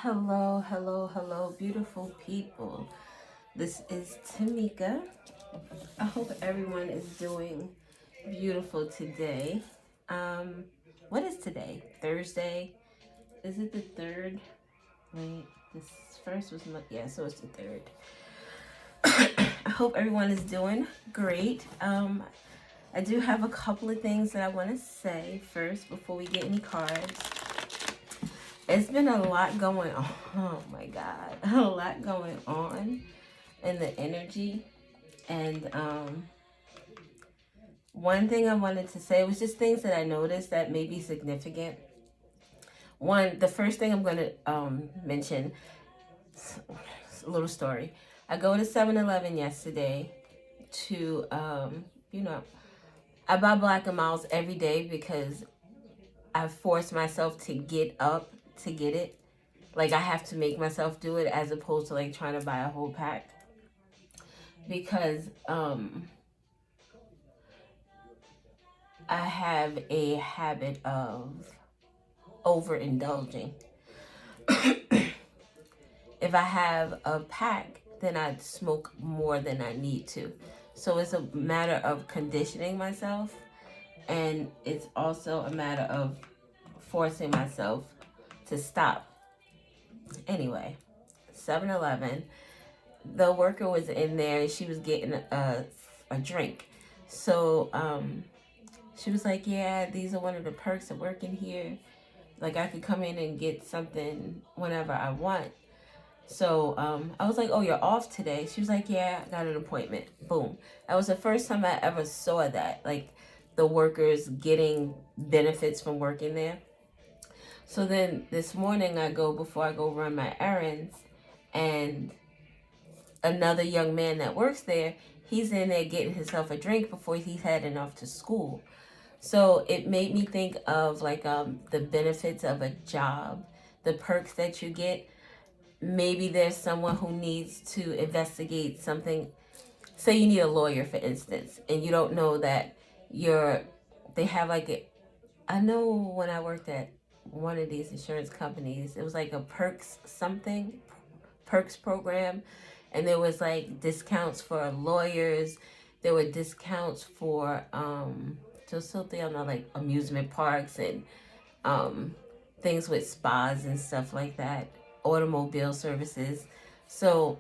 Hello, hello, hello, beautiful people. This is Tamika. I hope everyone is doing beautiful today. Um, what is today? Thursday? Is it the third? Wait, this first was yeah, so it's the third. I hope everyone is doing great. I do have a couple of things that I want to say first before we get any cards. It's been a lot going on. Oh my God, a lot going on in the energy. And one thing I wanted to say was just things that I noticed that may be significant. One, the first thing I'm going to mention, a little story. I go to 7-Eleven yesterday to, I buy Black and Miles every day because I force myself to get up to get it. Like, I have to make myself do it as opposed to like trying to buy a whole pack. Because I have a habit of overindulging. If I have a pack, then I smoke more than I need to. So it's a matter of conditioning myself, and it's also a matter of forcing myself to stop. Anyway, 7-Eleven, the worker was in there and she was getting a drink. So she was like, yeah, these are one of the perks of working here. Like, I could come in and get something whenever I want. So I was like, oh, you're off today? She was like, yeah, I got an appointment. Boom. That was the first time I ever saw that, like the workers getting benefits from working there. So then this morning before I go run my errands, and another young man that works there, he's in there getting himself a drink before he's heading off to school. So it made me think of like the benefits of a job, the perks that you get. Maybe there's someone who needs to investigate something. Say you need a lawyer, for instance, and you don't know that they have like I know when I worked at one of these insurance companies, it was like a perks program, and there was like discounts for lawyers. There were discounts for just something on like amusement parks and um things with spas and stuff like that, automobile services. So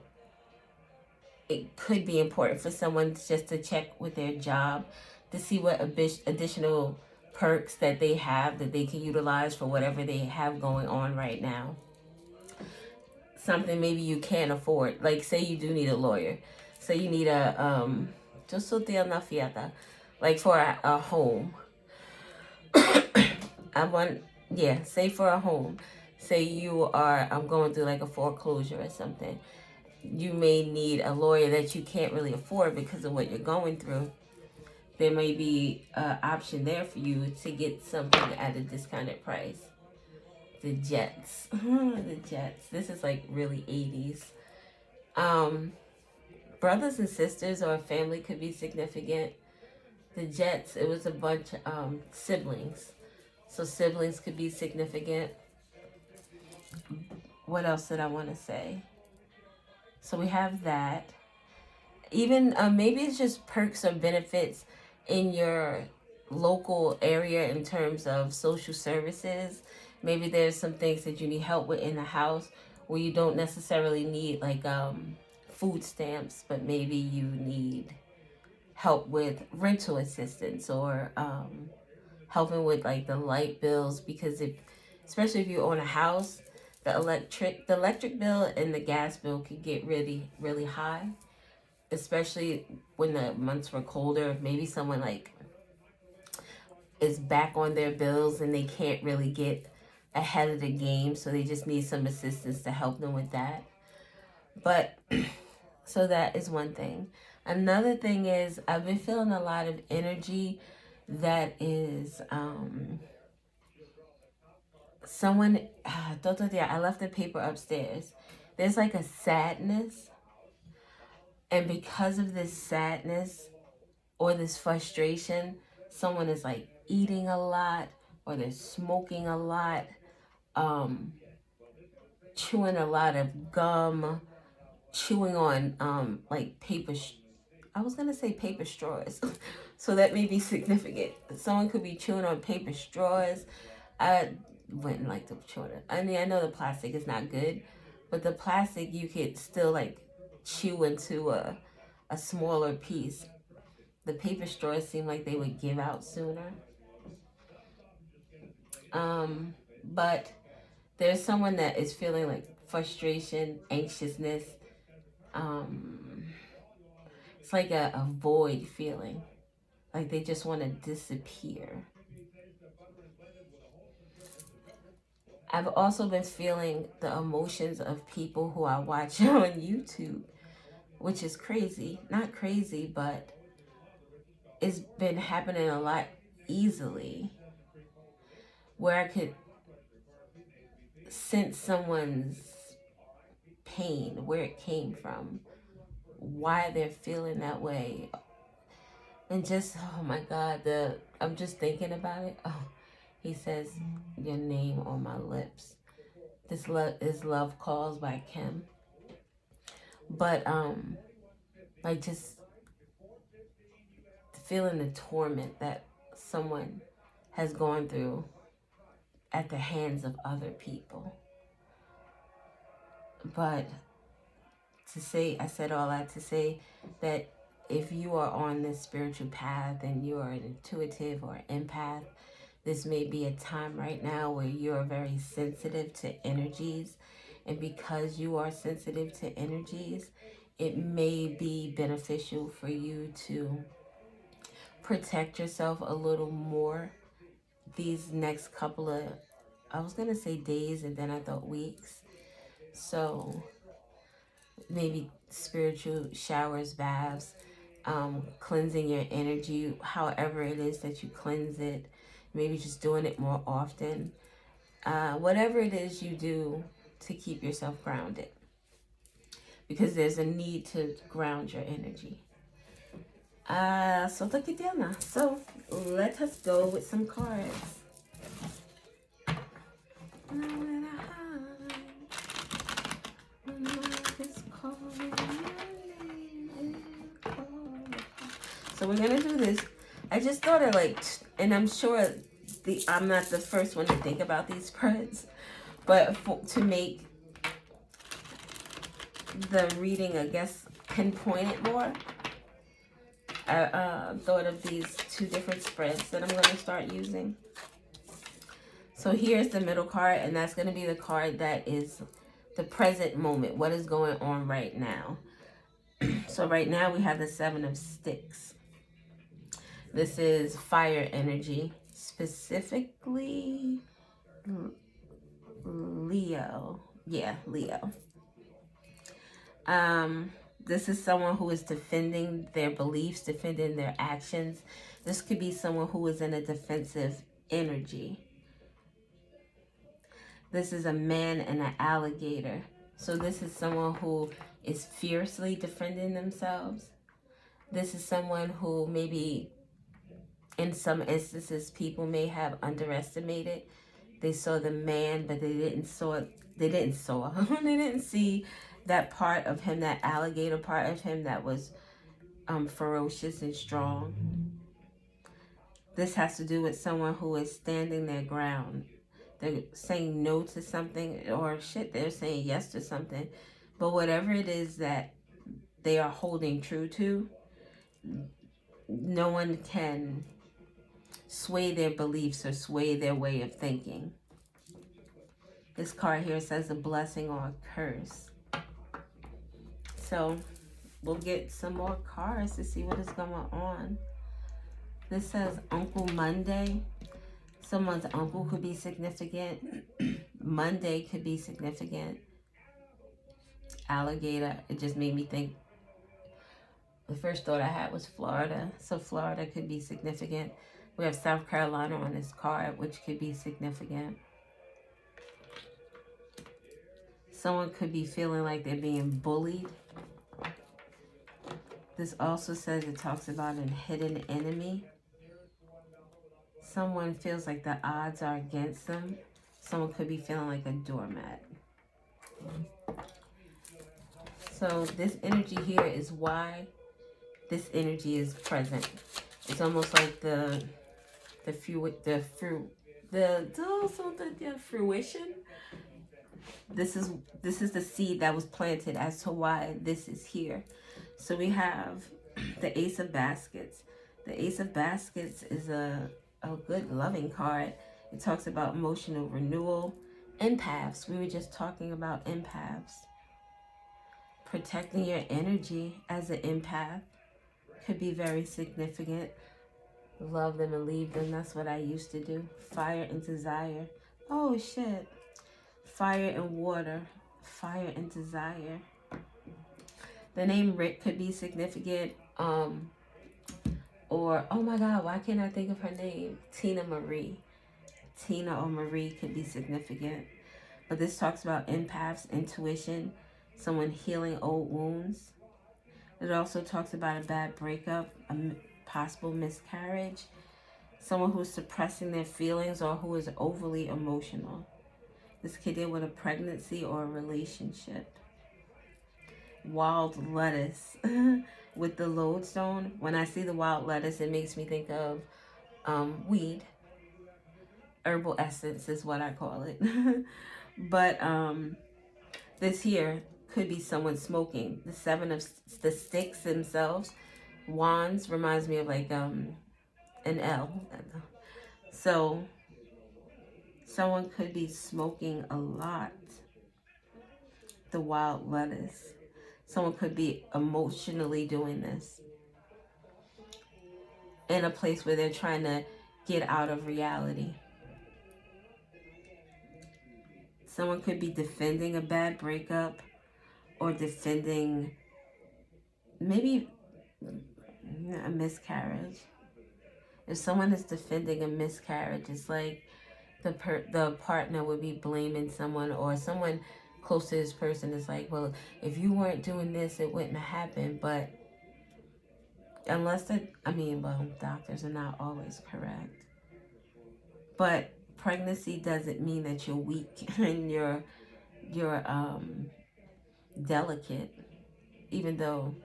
it could be important for someone just to check with their job to see what additional perks that they have that they can utilize for whatever they have going on right now. Something maybe you can't afford. Like, say you do need a lawyer. Say you need a just so una fiata, like for a home. I want, yeah, say for a home. Say you are I'm going through like a foreclosure or something. You may need a lawyer that you can't really afford because of what you're going through. There may be an option there for you to get something at a discounted price. The Jets. The Jets. This is like really 80s. Brothers and sisters or a family could be significant. The Jets, it was a bunch of siblings. So siblings could be significant. What else did I want to say? So we have that. Even maybe it's just perks or benefits in your local area in terms of social services. Maybe there's some things that you need help with in the house where you don't necessarily need like food stamps, but maybe you need help with rental assistance or helping with like the light bills, because especially if you own a house, the electric bill and the gas bill could get really really high, especially when the months were colder. Maybe someone like is back on their bills and they can't really get ahead of the game, so they just need some assistance to help them with that. But so that is one thing. Another thing is I've been feeling a lot of energy that is someone I left the paper upstairs. There's like a sadness, and because of this sadness or this frustration, someone is like eating a lot or they're smoking a lot. Um, chewing a lot of gum, chewing on like I was gonna say paper straws, so that may be significant. Someone could be chewing on paper straws. I wouldn't like to chew on it. I mean, I know the plastic is not good, but the plastic you could still like chew into a smaller piece. The paper straws seem like they would give out sooner. But there's someone that is feeling like frustration, anxiousness. Um, it's like a void feeling, like they just want to disappear. I've also been feeling the emotions of people who I watch on YouTube, which is crazy. Not crazy, but it's been happening a lot easily, where I could sense someone's pain, where it came from, why they're feeling that way. And just, oh my God, I'm just thinking about it. Oh, he says your name on my lips. This is Love Calls by Kim. But like just feeling the torment that someone has gone through at the hands of other people. But I said all that to say that if you are on this spiritual path and you are an intuitive or empath, this may be a time right now where you are very sensitive to energies. And because you are sensitive to energies, it may be beneficial for you to protect yourself a little more these next couple of, I was going to say days, and then I thought weeks. So maybe spiritual showers, baths, cleansing your energy, however it is that you cleanse it, maybe just doing it more often. Whatever it is you do to keep yourself grounded, because there's a need to ground your energy. So look at Diana. So let us go with some cards. So we're gonna do this. I just thought of and I'm sure I'm not the first one to think about these spreads, but to make the reading, I guess, pinpoint it more, I thought of these two different spreads that I'm going to start using. So here's the middle card, and that's going to be the card that is the present moment. What is going on right now? So right now we have the Seven of Sticks. This is fire energy, specifically Leo. Yeah, Leo. This is someone who is defending their beliefs, defending their actions. This could be someone who is in a defensive energy. This is a man and an alligator. So this is someone who is fiercely defending themselves. This is someone who maybe in some instances people may have underestimated. They saw the man, but they didn't see that part of him, that alligator part of him that was ferocious and strong. This has to do with someone who is standing their ground. They're saying no to something, or they're saying yes to something. But whatever it is that they are holding true to, no one can sway their beliefs or sway their way of thinking. This card here says a blessing or a curse. So we'll get some more cards to see what is going on. This says Uncle Monday. Someone's uncle could be significant. Monday could be significant. Alligator, it just made me think. The first thought I had was Florida. So Florida could be significant. We have South Carolina on this card, which could be significant. Someone could be feeling like they're being bullied. This also says, it talks about a hidden enemy. Someone feels like the odds are against them. Someone could be feeling like a doormat. So this energy here is why this energy is present. It's almost like the fruition. This is the seed that was planted as to why this is here. So we have the Ace of Baskets. The Ace of Baskets is a good loving card. It talks about emotional renewal. Empaths. We were just talking about empaths. Protecting your energy as an empath could be very significant. Love them and leave them. That's what I used to do. Fire and desire. Oh, shit. Fire and water. Fire and desire. The name Rick could be significant. Or, oh my God, why can't I think of her name? Tina Marie. Tina or Marie could be significant. But this talks about empaths, intuition, someone healing old wounds. It also talks about a bad breakup, a possible miscarriage, someone who's suppressing their feelings or who is overly emotional. This could deal with a pregnancy or a relationship. Wild lettuce with the lodestone. When I see the wild lettuce, it makes me think of weed. Herbal essence is what I call it. But this here could be someone smoking. The seven of the sticks themselves, wands, reminds me of like an L. So someone could be smoking a lot. The wild lettuce. Someone could be emotionally doing this in a place where they're trying to get out of reality. Someone could be defending a bad breakup or defending maybe a miscarriage. If someone is defending a miscarriage, it's like the partner would be blaming someone, or someone close to this person is like, well, if you weren't doing this, it wouldn't have happened. But unless doctors are not always correct. But pregnancy doesn't mean that you're weak and you're delicate, even though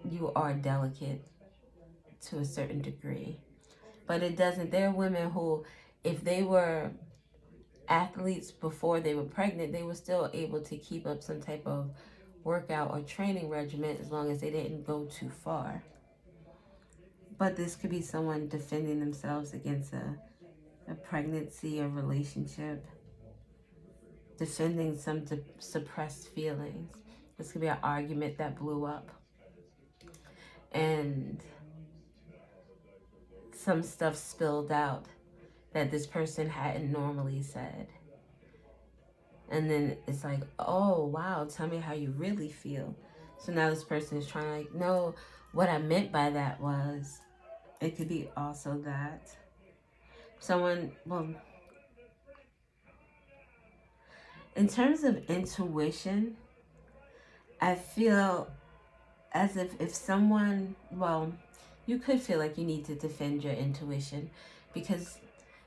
you are delicate to a certain degree. But it doesn't. There are women who, if they were athletes before they were pregnant, they were still able to keep up some type of workout or training regimen as long as they didn't go too far. But this could be someone defending themselves against a pregnancy or relationship, defending some suppressed feelings. This could be an argument that blew up, and some stuff spilled out that this person hadn't normally said. And then it's like, oh, wow, tell me how you really feel. So now this person is trying to like, no, what I meant by that was, it could be also that. Someone, well, in terms of intuition, I feel as if someone, well, you could feel like you need to defend your intuition, because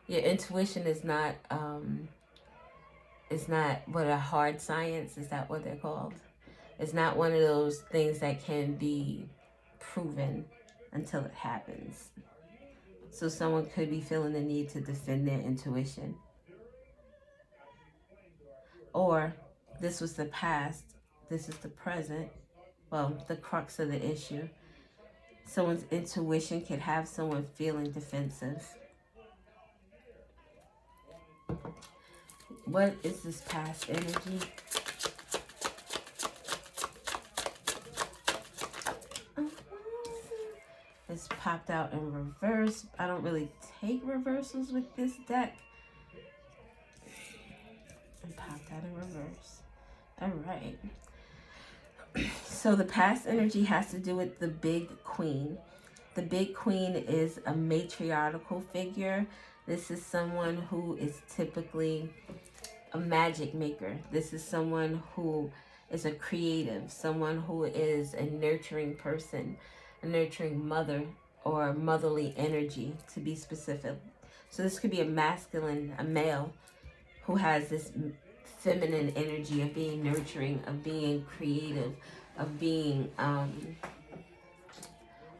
your intuition is not what a hard science, is that what they're called? It's not one of those things that can be proven until it happens. So someone could be feeling the need to defend their intuition. Or this was the past, this is the present. Well, the crux of the issue. Someone's intuition could have someone feeling defensive. What is this past energy? It's popped out in reverse. I don't really take reversals with this deck. And popped out in reverse. All right. So the past energy has to do with the big queen. The big queen is a matriarchal figure. This is someone who is typically a magic maker. This is someone who is a creative, someone who is a nurturing person, a nurturing mother, or motherly energy, to be specific. So this could be a masculine, a male, who has this feminine energy, of being nurturing, of being creative, of being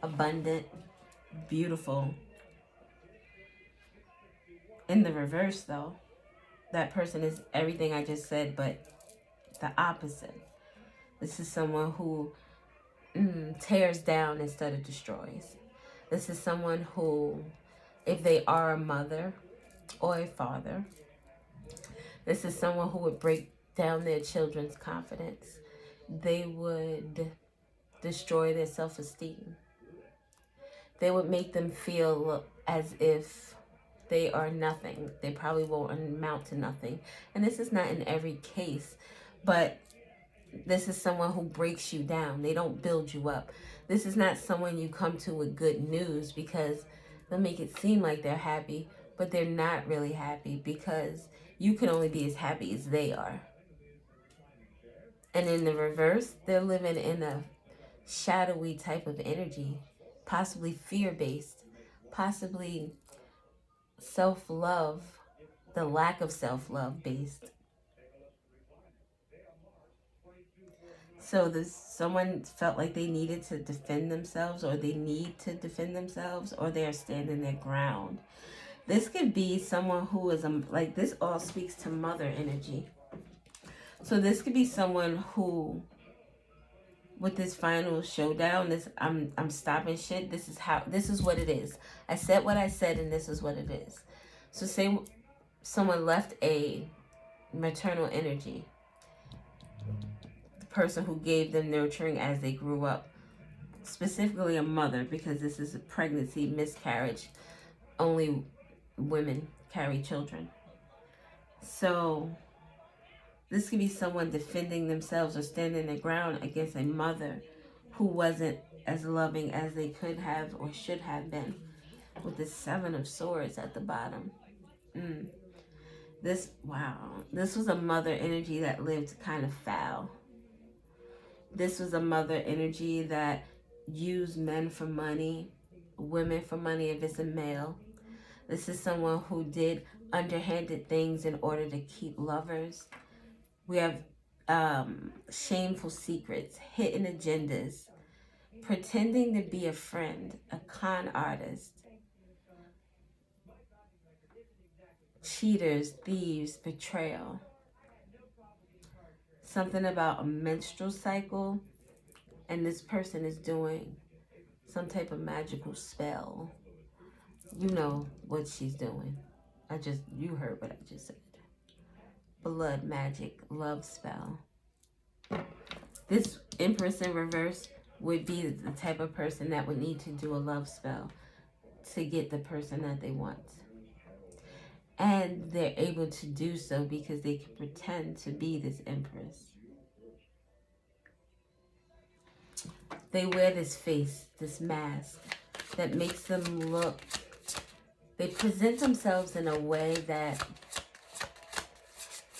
abundant, beautiful. In the reverse, though, that person is everything I just said, but the opposite. This is someone who tears down instead of destroys. This is someone who, if they are a mother or a father, this is someone who would break down their children's confidence. They would destroy their self-esteem. They would make them feel as if they are nothing. They probably won't amount to nothing. And this is not in every case, but this is someone who breaks you down. They don't build you up. This is not someone you come to with good news, because they'll make it seem like they're happy, but they're not really happy, because you can only be as happy as they are. And in the reverse, they're living in a shadowy type of energy, possibly fear-based, possibly self-love, the lack of self-love based. So someone felt like they needed to defend themselves, or they need to defend themselves, or they are standing their ground. This could be someone who is, like, this all speaks to mother energy. So this could be someone who, with this final showdown, this I'm stopping shit. This is what it is. I said what I said, and this is what it is. So say someone left a maternal energy, the person who gave them nurturing as they grew up, specifically a mother, because this is a pregnancy, miscarriage. Only women carry children. So this could be someone defending themselves or standing their ground against a mother who wasn't as loving as they could have or should have been, with the Seven of Swords at the bottom. This was a mother energy that lived kind of foul. This was a mother energy that used men for money, women for money if it's a male. This is someone who did underhanded things in order to keep lovers. We have shameful secrets, hidden agendas, pretending to be a friend, a con artist, cheaters, thieves, betrayal. Something about a menstrual cycle, and this person is doing some type of magical spell. You know what she's doing. You heard what I just said. Blood magic, love spell. This Empress in reverse would be the type of person that would need to do a love spell to get the person that they want. And they're able to do so because they can pretend to be this Empress. They wear this face, this mask, that makes them look, they present themselves in a way that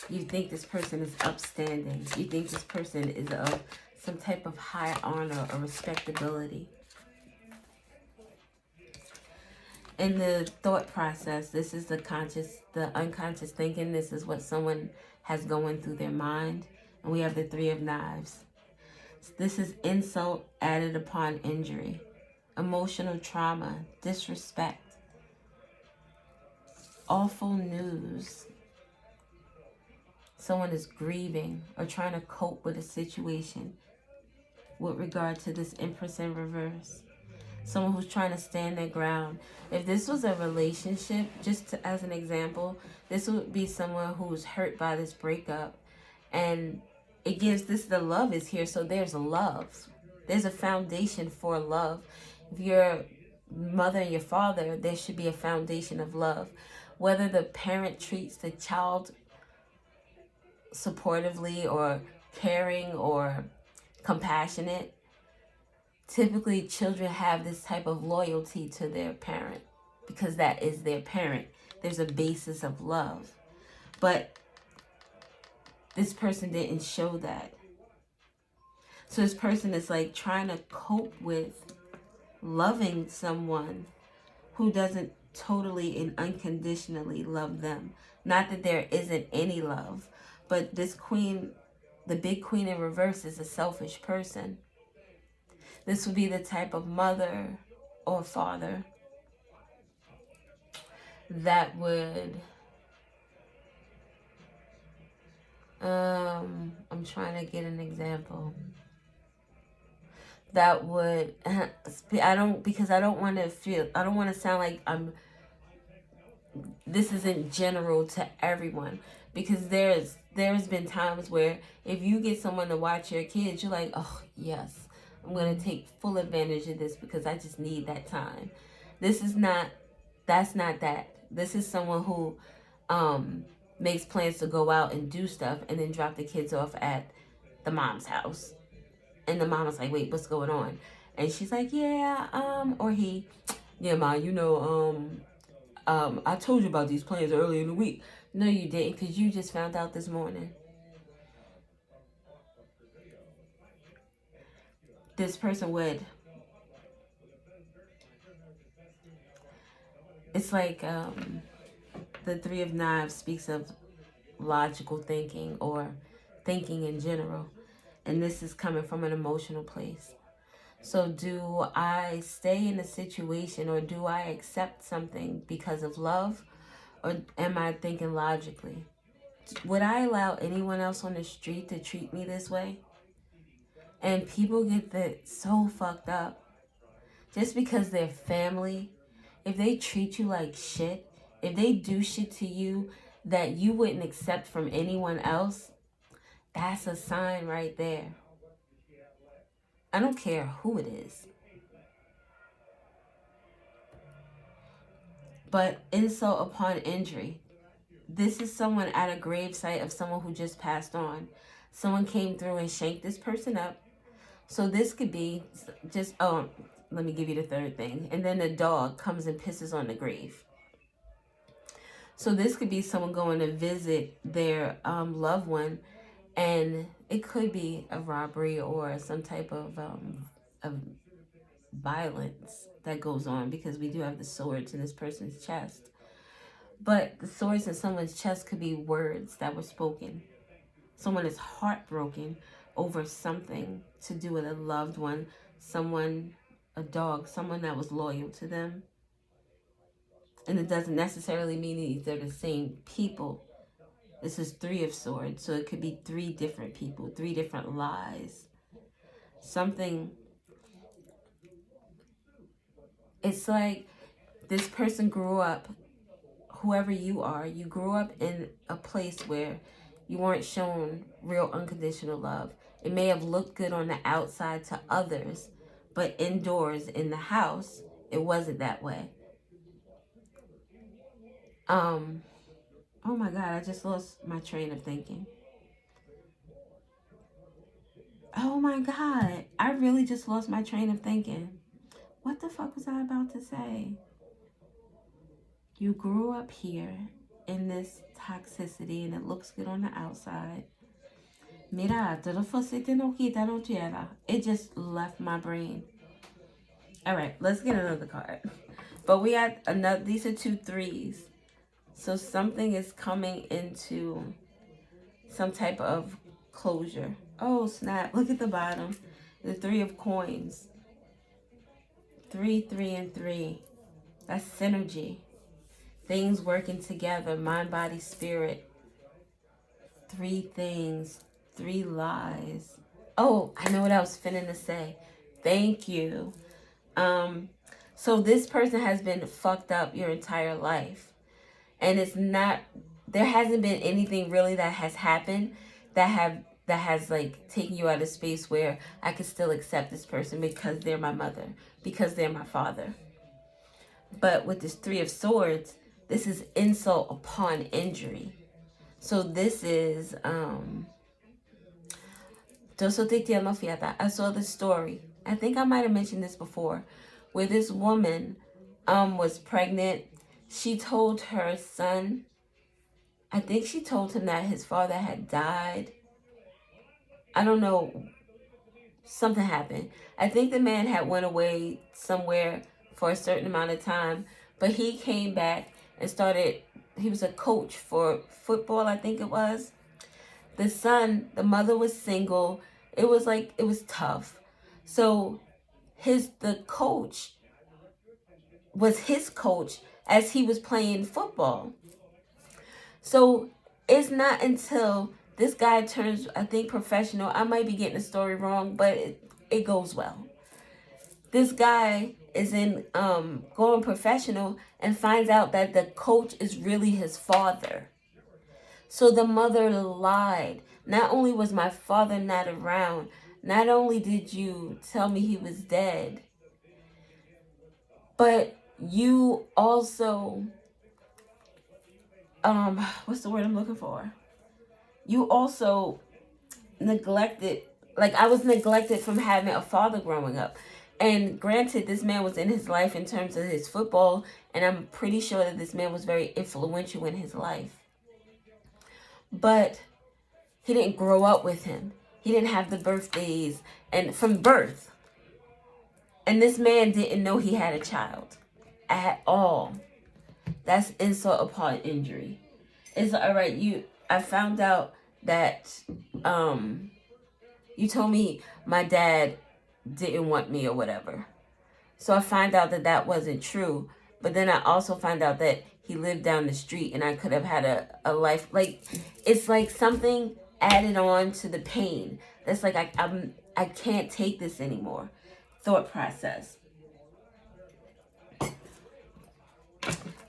you think this person is upstanding. You think this person is of some type of high honor or respectability. In the thought process, this is the unconscious thinking. This is what someone has going through their mind. And we have the Three of Knives. This is insult added upon injury, emotional trauma, disrespect, awful news. Someone is grieving or trying to cope with a situation with regard to this Empress in reverse. Someone who's trying to stand their ground. If this was a relationship, as an example, this would be someone who was hurt by this breakup, and it gives the love is here, so there's love. There's a foundation for love. If you're mother and your father, there should be a foundation of love. Whether the parent treats the child supportively or caring or compassionate, typically children have this type of loyalty to their parent because that is their parent. There's a basis of love. But this person didn't show that. So this person is like trying to cope with loving someone who doesn't totally and unconditionally love them. Not that there isn't any love, But this queen, the big queen in reverse, is a selfish person. This would be the type of mother or father that would, I'm trying to get an example. That would, I don't want to sound like this isn't general to everyone, because there's been times where if you get someone to watch your kids, you're like, oh yes, I'm going to take full advantage of this because I just need that time. That's not that. This is someone who makes plans to go out and do stuff and then drop the kids off at the mom's house. And the mom was like, wait, what's going on? And she's like, yeah, or he, yeah, ma, I told you about these plans earlier in the week. No, you didn't, because you just found out this morning. This person would, it's like the Three of Knives speaks of logical thinking or thinking in general. And this is coming from an emotional place. So do I stay in a situation, or do I accept something because of love, or am I thinking logically? Would I allow anyone else on the street to treat me this way? And people get that so fucked up. Just because they're family, if they treat you like shit, if they do shit to you that you wouldn't accept from anyone else, that's a sign right there. I don't care who it is. But insult upon injury. This is someone at a gravesite of someone who just passed on. Someone came through and shanked this person up. So this could be just, let me give you the third thing. And then the dog comes and pisses on the grave. So this could be someone going to visit their loved one, and it could be a robbery or some type of violence that goes on, because we do have the swords in this person's chest. But the swords in someone's chest could be words that were spoken. Someone is heartbroken over something to do with a loved one, someone, a dog, someone that was loyal to them. And it doesn't necessarily mean they're the same people. This is Three of Swords, so it could be three different people, three different lies. Something, it's like this person grew up, whoever you are, you grew up in a place where you weren't shown real unconditional love. It may have looked good on the outside to others, but indoors in the house, it wasn't that way. Oh my God, I just lost my train of thinking. Oh my God, I really just lost my train of thinking. What the fuck was I about to say? You grew up here in this toxicity and it looks good on the outside. Mira, it just left my brain. All right, let's get another card. But we had another, these are 2 threes. So something is coming into some type of closure. Oh, snap. Look at the bottom. The 3 of coins. 3, 3, and 3. That's synergy. Things working together. Mind, body, spirit. 3 things. 3 lies. Oh, I know what I was finna to say. Thank you. So this person has been fucked up your entire life. And it's not, there hasn't been anything really that has happened that has like taken you out of space where I could still accept this person because they're my mother, because they're my father. But with this 3 of Swords, this is insult upon injury. So this is, I saw this story. I think I might have mentioned this before, where this woman was pregnant. She told her son, I think she told him that his father had died. I don't know. Something happened. I think the man had went away somewhere for a certain amount of time, but he came back and started, he was a coach for football, I think it was. The son, the mother was single. It was tough. So the coach was his coach as he was playing football. So it's not until this guy turns, I think, professional. I might be getting the story wrong, but it goes well. This guy is in going professional and finds out that the coach is really his father. So the mother lied. Not only was my father not around, not only did you tell me he was dead, but you also, what's the word I'm looking for? You also neglected, like I was neglected from having a father growing up. And granted, this man was in his life in terms of his football, and I'm pretty sure that this man was very influential in his life. But he didn't grow up with him. He didn't have the birthdays and from birth. And this man didn't know he had a child at all. That's insult upon injury. It's all right. I found out that you told me my dad didn't want me or whatever. So I find out that that wasn't true. But then I also find out that he lived down the street and I could have had a life. Like, it's like something added on to the pain. That's like, I can't take this anymore. Thought process.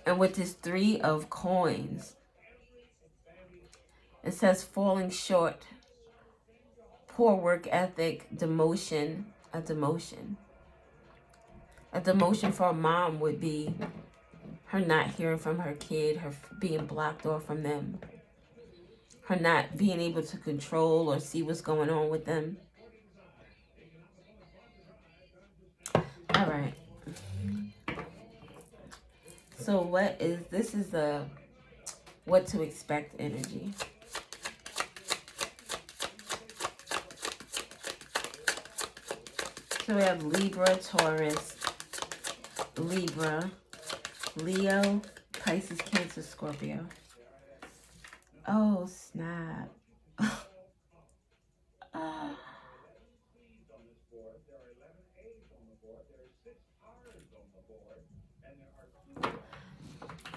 And with this 3 of coins, it says falling short, poor work ethic, demotion, a demotion. A demotion for a mom would be her not hearing from her kid, her being blocked off from them, her not being able to control or see what's going on with them. All right. So this is the what to expect energy. So we have Libra, Taurus, Libra, Leo, Pisces, Cancer, Scorpio. Oh, snap.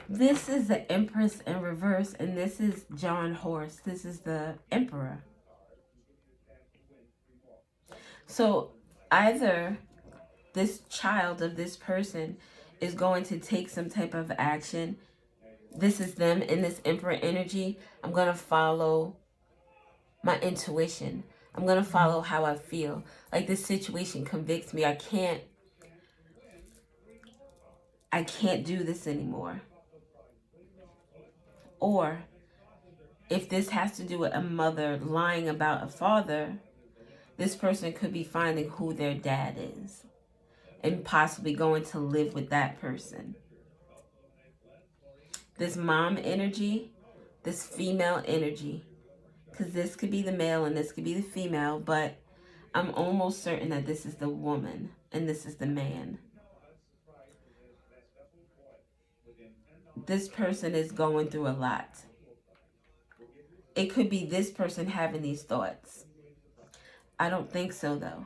This is the Empress in reverse, and this is John Horse. This is the Emperor. So either this child of this person is going to take some type of action. This is them in this Emperor energy. I'm going to follow my intuition. I'm going to follow how I feel. Like, this situation convicts me. I can't do this anymore. Or if this has to do with a mother lying about a father, this person could be finding who their dad is and possibly going to live with that person. This mom energy, this female energy, because this could be the male and this could be the female, but I'm almost certain that this is the woman and this is the man. This person is going through a lot. It could be this person having these thoughts. I don't think so, though.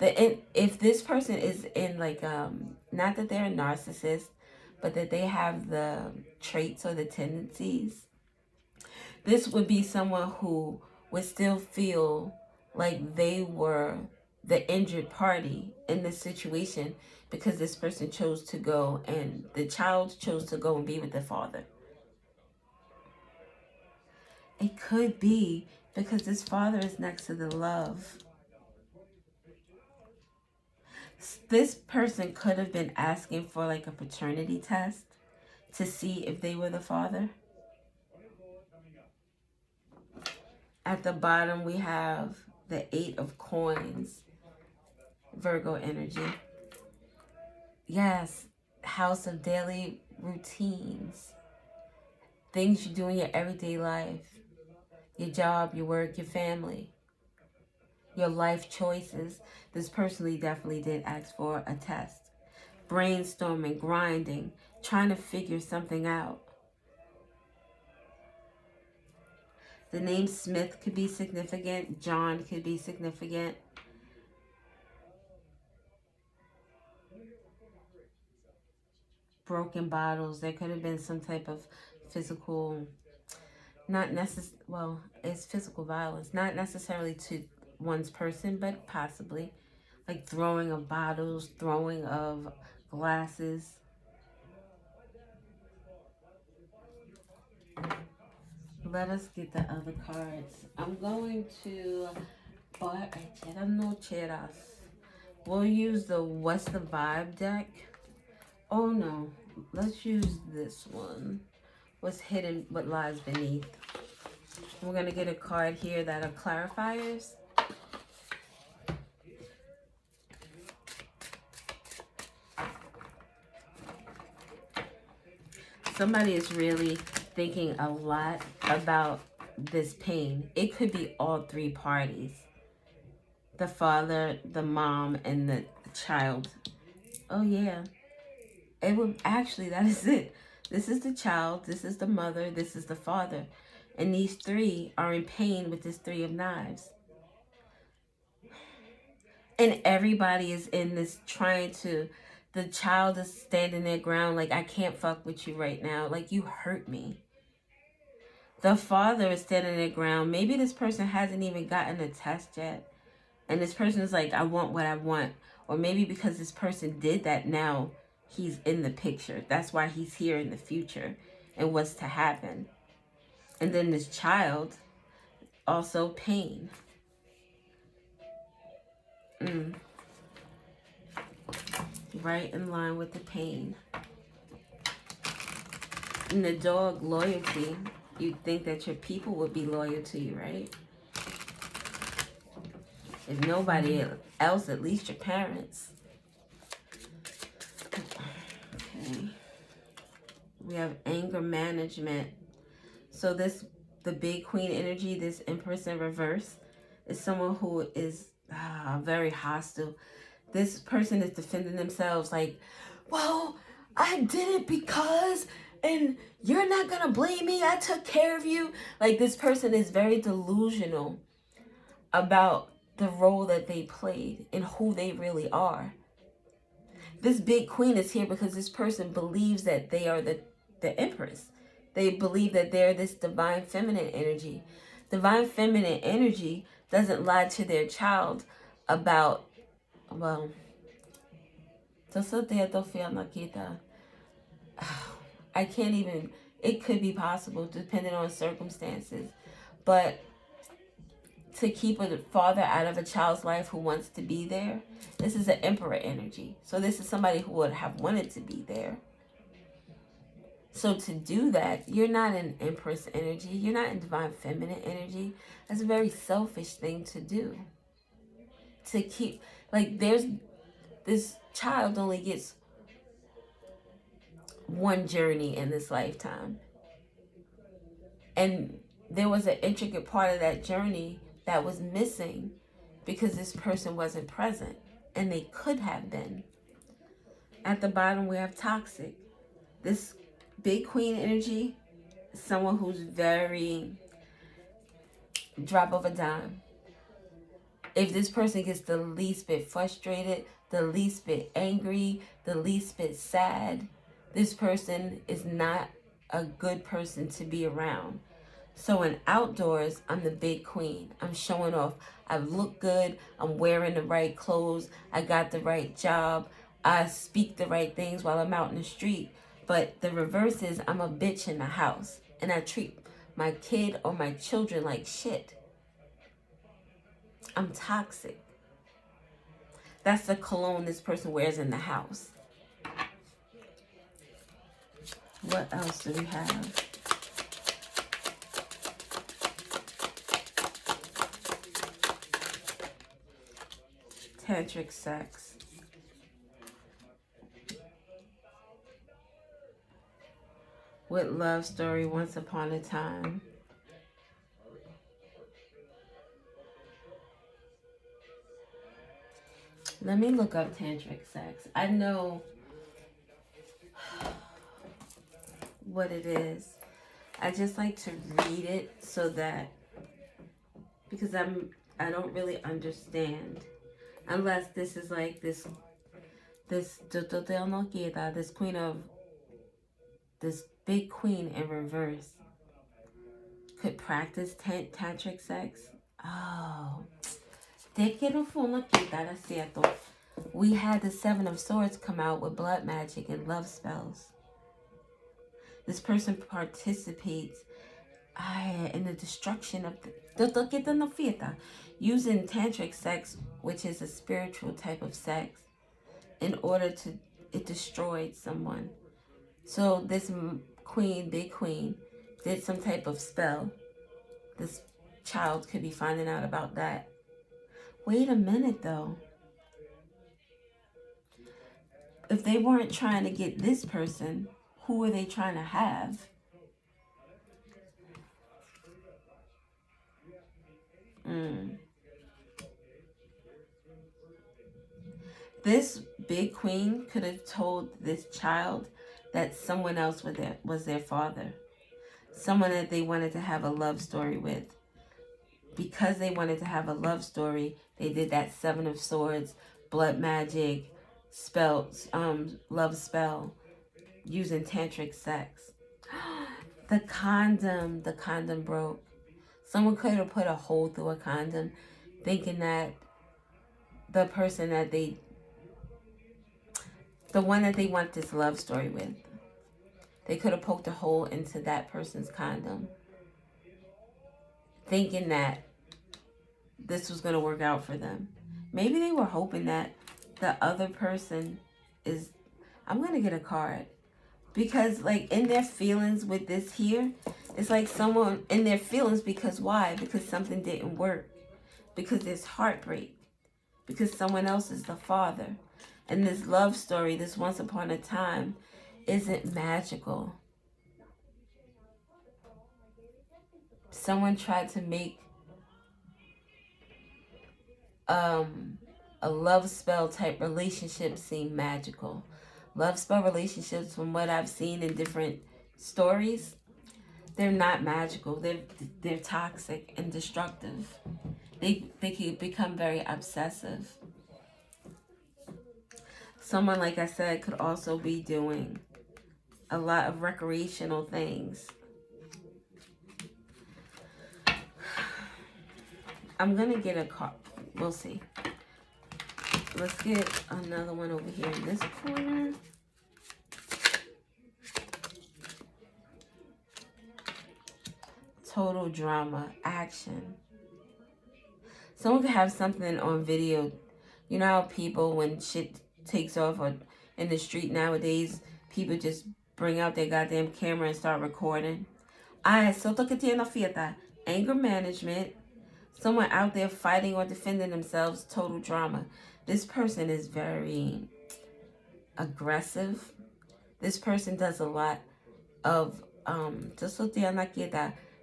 If this person is in, like, not that they're a narcissist, but that they have the traits or the tendencies, this would be someone who would still feel like they were the injured party in this situation because this person chose to go and the child chose to go and be with the father. It could be because this father is next to the love. This person could have been asking for like a paternity test to see if they were the father. At the bottom, we have the 8 of coins, Virgo energy. Yes, house of daily routines. Things you do in your everyday life. Your job, your work, your family. Your life choices. This person definitely did ask for a test. Brainstorming, grinding, trying to figure something out. The name Smith could be significant. John could be significant. Broken bottles. There could have been some type of physical, not necessarily, well, it's physical violence. Not necessarily to one's person, but possibly. Like throwing of bottles, throwing of glasses. Let us get the other cards. I'm going to We'll use the What's the Vibe deck. Oh no, let's use this one. What's hidden, what lies beneath. We're going to get a card here that are clarifiers. Somebody is really thinking a lot about this pain. It could be all three parties. The father, the mom, and the child. Oh yeah. It would actually, that is it. This is the child, this is the mother, this is the father. And these three are in pain with this Three of Knives. And everybody is in this trying to, the child is standing their ground like, I can't fuck with you right now. Like, you hurt me. The father is standing their ground. Maybe this person hasn't even gotten a test yet. And this person is like, I want what I want. Or maybe because this person did that, now he's in the picture. That's why he's here in the future and what's to happen. And then this child, also pain. Right in line with the pain. And the dog, loyalty. You'd think that your people would be loyal to you, right? If nobody else, at least your parents. Okay. We have anger management. So this, the big queen energy, this Empress in reverse, is someone who is very hostile. This person is defending themselves like, well, I did it because, and you're not going to blame me. I took care of you. Like, this person is very delusional about the role that they played and who they really are. This big queen is here because this person believes that they are the Empress. They believe that they're this divine feminine energy. Divine feminine energy doesn't lie to their child about, well, I can't even, it could be possible depending on circumstances, but to keep a father out of a child's life who wants to be there, this is an Emperor energy. So this is somebody who would have wanted to be there. So to do that, you're not in Empress energy. You're not in divine feminine energy. That's a very selfish thing to do. To keep, like, there's, this child only gets one journey in this lifetime. And there was an intricate part of that journey that was missing because this person wasn't present. And they could have been. At the bottom, we have toxic. This big queen energy, someone who's very drop of a dime. If this person gets the least bit frustrated, the least bit angry, the least bit sad, this person is not a good person to be around. So in outdoors, I'm the big queen. I'm showing off. I look good. I'm wearing the right clothes. I got the right job. I speak the right things while I'm out in the street. But the reverse is I'm a bitch in the house. And I treat my kid or my children like shit. I'm toxic. That's the cologne this person wears in the house. What else do we have? Tantric sex. With love story once upon a time. Let me look up tantric sex. I know what it is. I just like to read it so that because I don't really understand unless this is like this queen of this big queen in reverse could practice tantric sex. Oh, we had the Seven of Swords come out with blood magic and love spells. This person participates in the destruction of the using tantric sex, which is a spiritual type of sex, in order to it destroyed someone. So this queen, big queen, did some type of spell. This child could be finding out about that. Wait a minute though. If they weren't trying to get this person, who were they trying to have? This big queen could have told this child that someone else was their father. Someone that they wanted to have a love story with. Because they wanted to have a love story, they did that Seven of Swords, blood magic, love spell, using tantric sex. The condom broke. Someone could have put a hole through a condom, thinking that the person that the one that they want this love story with, they could have poked a hole into that person's condom, thinking that this was going to work out for them. Maybe they were hoping that the other person is, I'm going to get a card. Because like in their feelings with this here, it's like someone in their feelings because why? Because something didn't work. Because there's heartbreak. Because someone else is the father. And this love story, this once upon a time, isn't magical. Someone tried to make a love spell type relationship seem magical. Love spell relationships, from what I've seen in different stories, they're not magical. They're toxic and destructive. They can become very obsessive. Someone, like I said, could also be doing a lot of recreational things. I'm gonna get a card. We'll see. Let's get another one over here in this corner. Total drama, action. Someone could have something on video. You know how people, when shit takes off or in the street nowadays, people just bring out their goddamn camera and start recording. Anger management. Someone out there fighting or defending themselves, total drama. This person is very aggressive. This person does a lot of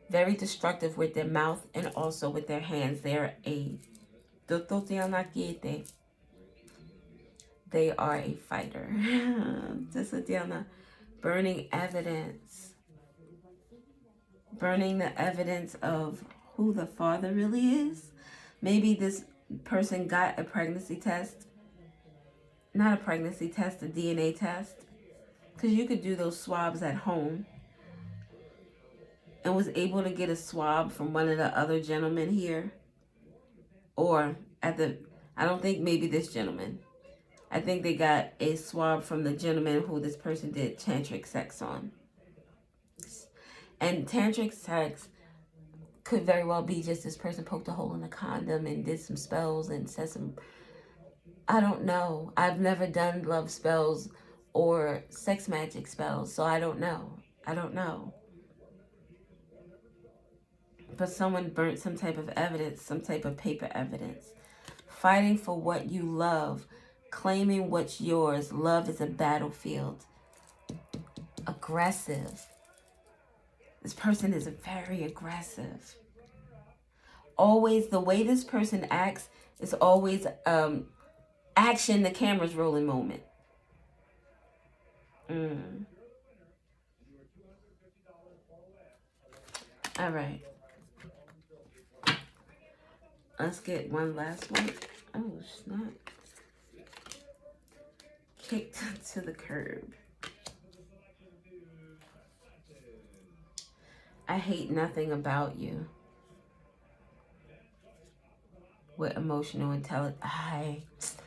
very destructive with their mouth and also with their hands. They are a fighter. Burning evidence. Burning the evidence of who the father really is. Maybe this person got a pregnancy test. Not a pregnancy test, a DNA test. Because you could do those swabs at home. And was able to get a swab from one of the other gentlemen here. Or I don't think maybe this gentleman. I think they got a swab from the gentleman who this person did tantric sex on. And tantric sex could very well be just this person poked a hole in a condom and did some spells and said some... I don't know. I've never done love spells or sex magic spells, so I don't know. But someone burnt some type of evidence, some type of paper evidence. Fighting for what you love. Claiming what's yours. Love is a battlefield. Aggressive. This person is very aggressive. Always, the way this person acts is always action, the camera's rolling moment. All right. Let's get one last one. Oh, snap. Kicked to the curb. I hate nothing about you. With emotional intelligence.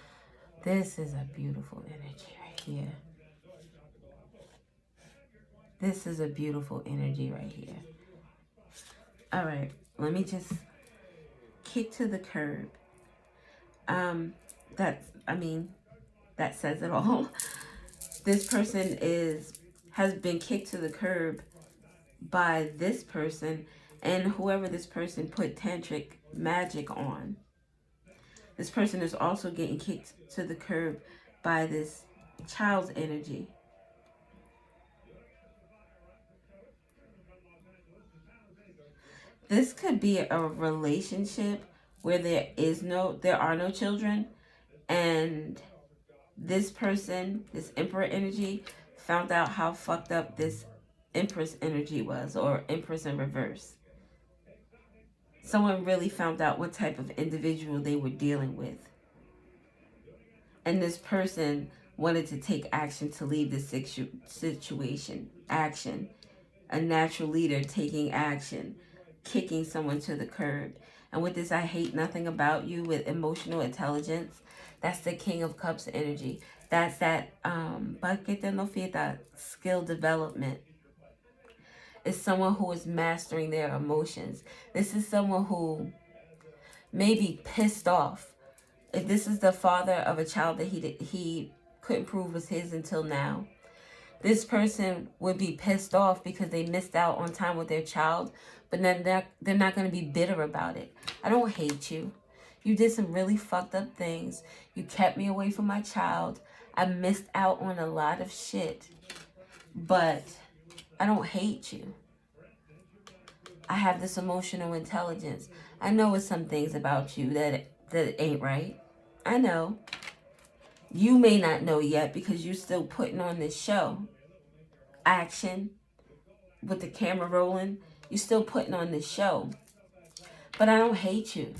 This is a beautiful energy right here. This is a beautiful energy right here. All right, let me just kick to the curb. That says it all. This person has been kicked to the curb by this person and whoever this person put tantric magic on. This person is also getting kicked to the curb by this child's energy. This could be a relationship where there are no children, and this person, this Emperor energy, found out how fucked up this Empress energy was, or Empress in reverse. Someone really found out what type of individual they were dealing with. And this person wanted to take action to leave this situation. Action. A natural leader taking action. Kicking someone to the curb. And with this, I hate nothing about you with emotional intelligence. That's the King of Cups energy. That's that skill development. It's someone who is mastering their emotions. This is someone who may be pissed off. If this is the father of a child that he couldn't prove was his until now, this person would be pissed off because they missed out on time with their child, but then they're not going to be bitter about it. I don't hate you. You did some really fucked up things. You kept me away from my child. I missed out on a lot of shit, but I don't hate you. I have this emotional intelligence. I know it's some things about you that ain't right. I know. You may not know yet because you're still putting on this show. Action. With the camera rolling. You're still putting on this show. But I don't hate you.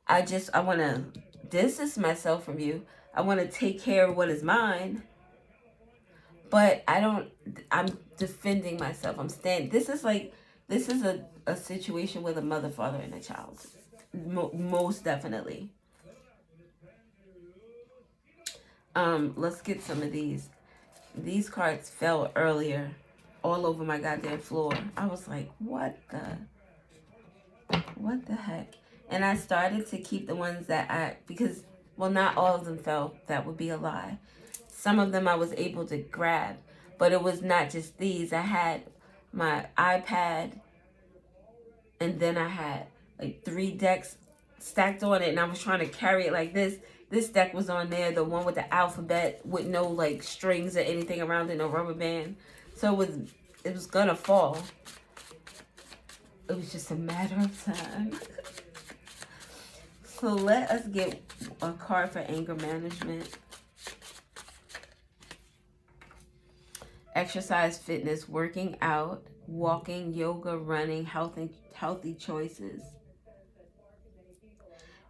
I want to distance myself from you. I want to take care of what is mine. But I'm defending myself. This is a situation with a mother, father, and a child. Most definitely. Let's get some of these. These cards fell earlier all over my goddamn floor. I was like, what the heck? And I started to keep the ones because not all of them fell. That would be a lie. Some of them I was able to grab, but it was not just these. I had my iPad, and then I had like 3 decks stacked on it, and I was trying to carry it like this. This deck was on there, the one with the alphabet with no like strings or anything around it, no rubber band. So it was gonna fall. It was just a matter of time. So let us get a card for anger management. Exercise, fitness, working out, walking, yoga, running, healthy choices.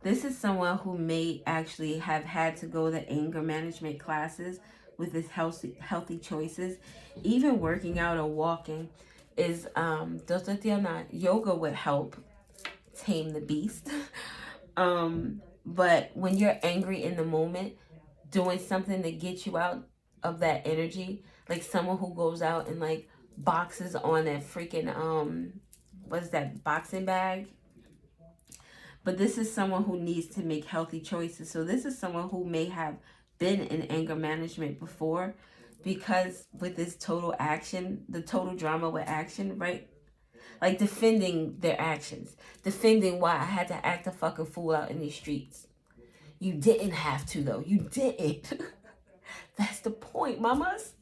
This is someone who may actually have had to go to anger management classes with his healthy choices. Even working out or walking is yoga would help tame the beast. But when you're angry in the moment, doing something to get you out of that energy, like someone who goes out and like boxes on that freaking what is that, boxing bag? But this is someone who needs to make healthy choices. So this is someone who may have been in anger management before, because with this total action, the total drama with action, right? Like defending their actions. Defending why I had to act a fucking fool out in these streets. You didn't have to, though. You didn't. That's the point, mamas.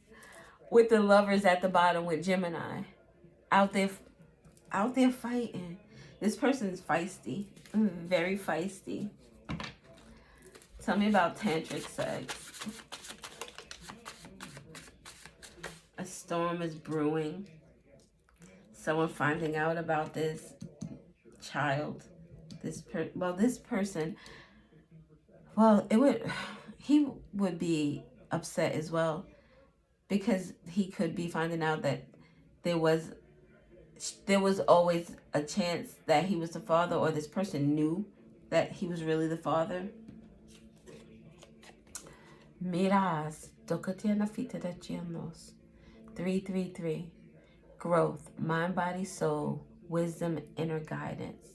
With the Lovers at the bottom with Gemini. Out there fighting. This person's feisty. Very feisty. Tell me about tantric sex. A storm is brewing. Someone finding out about this child This person, he would be upset as well, because he could be finding out that there was always a chance that he was the father, or this person knew that he was really the father. Miras, 333. Growth, mind, body, soul, wisdom, inner guidance.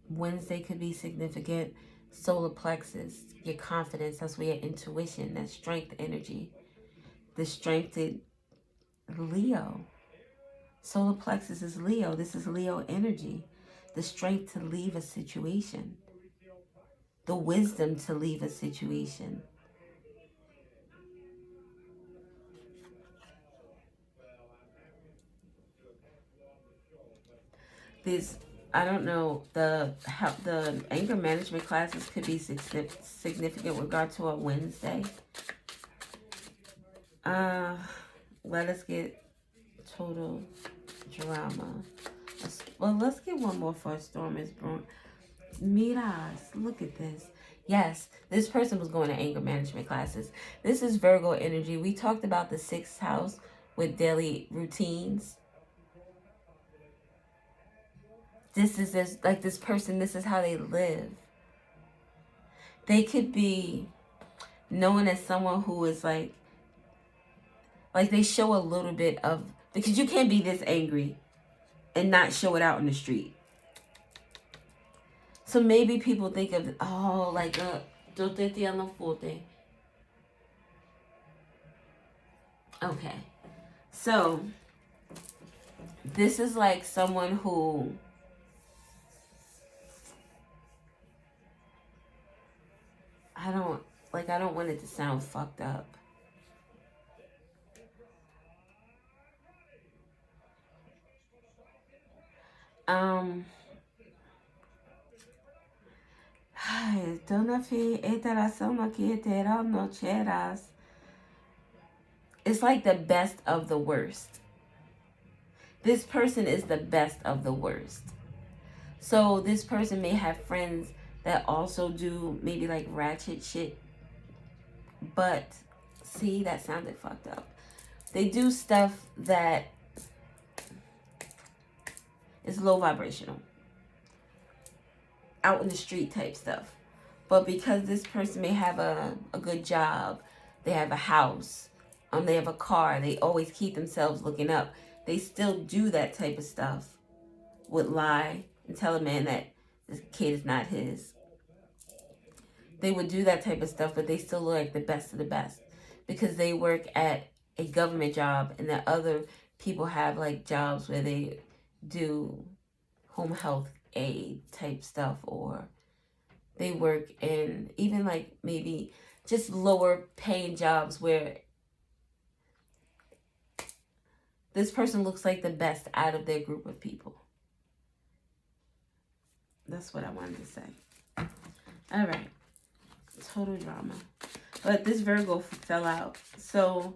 Wednesday could be significant. Solar plexus, your confidence, that's where your intuition, that strength energy. The strength in Leo. Solar plexus is Leo. This is Leo energy. The strength to leave a situation. The wisdom to leave a situation. I don't know, the anger management classes could be significant with regard to a Wednesday. Let us get total drama. Let's get one more for Storm is born. Miras, look at this. Yes, this person was going to anger management classes. This is Virgo energy. We talked about the 6th house with daily routines. This is this person, this is how they live. They could be known as someone who is like they show a little bit of, because you can't be this angry and not show it out in the street. So maybe people think of, like a okay. So this is like someone who I don't want it to sound fucked up. It's like the best of the worst. This person is the best of the worst. So this person may have friends that also do maybe like ratchet shit. But, see, that sounded fucked up. They do stuff that is low vibrational. Out in the street type stuff. But because this person may have a good job, they have a house, they have a car, they always keep themselves looking up, they still do that type of stuff. Would lie and tell a man that this kid is not his. They would do that type of stuff, but they still look like the best of the best. Because they work at a government job, and that other people have like jobs where they do home health aid type stuff, or they work in even like maybe just lower paying jobs where this person looks like the best out of their group of people. That's what I wanted to say. All right. Total drama. But this Virgo fell out. So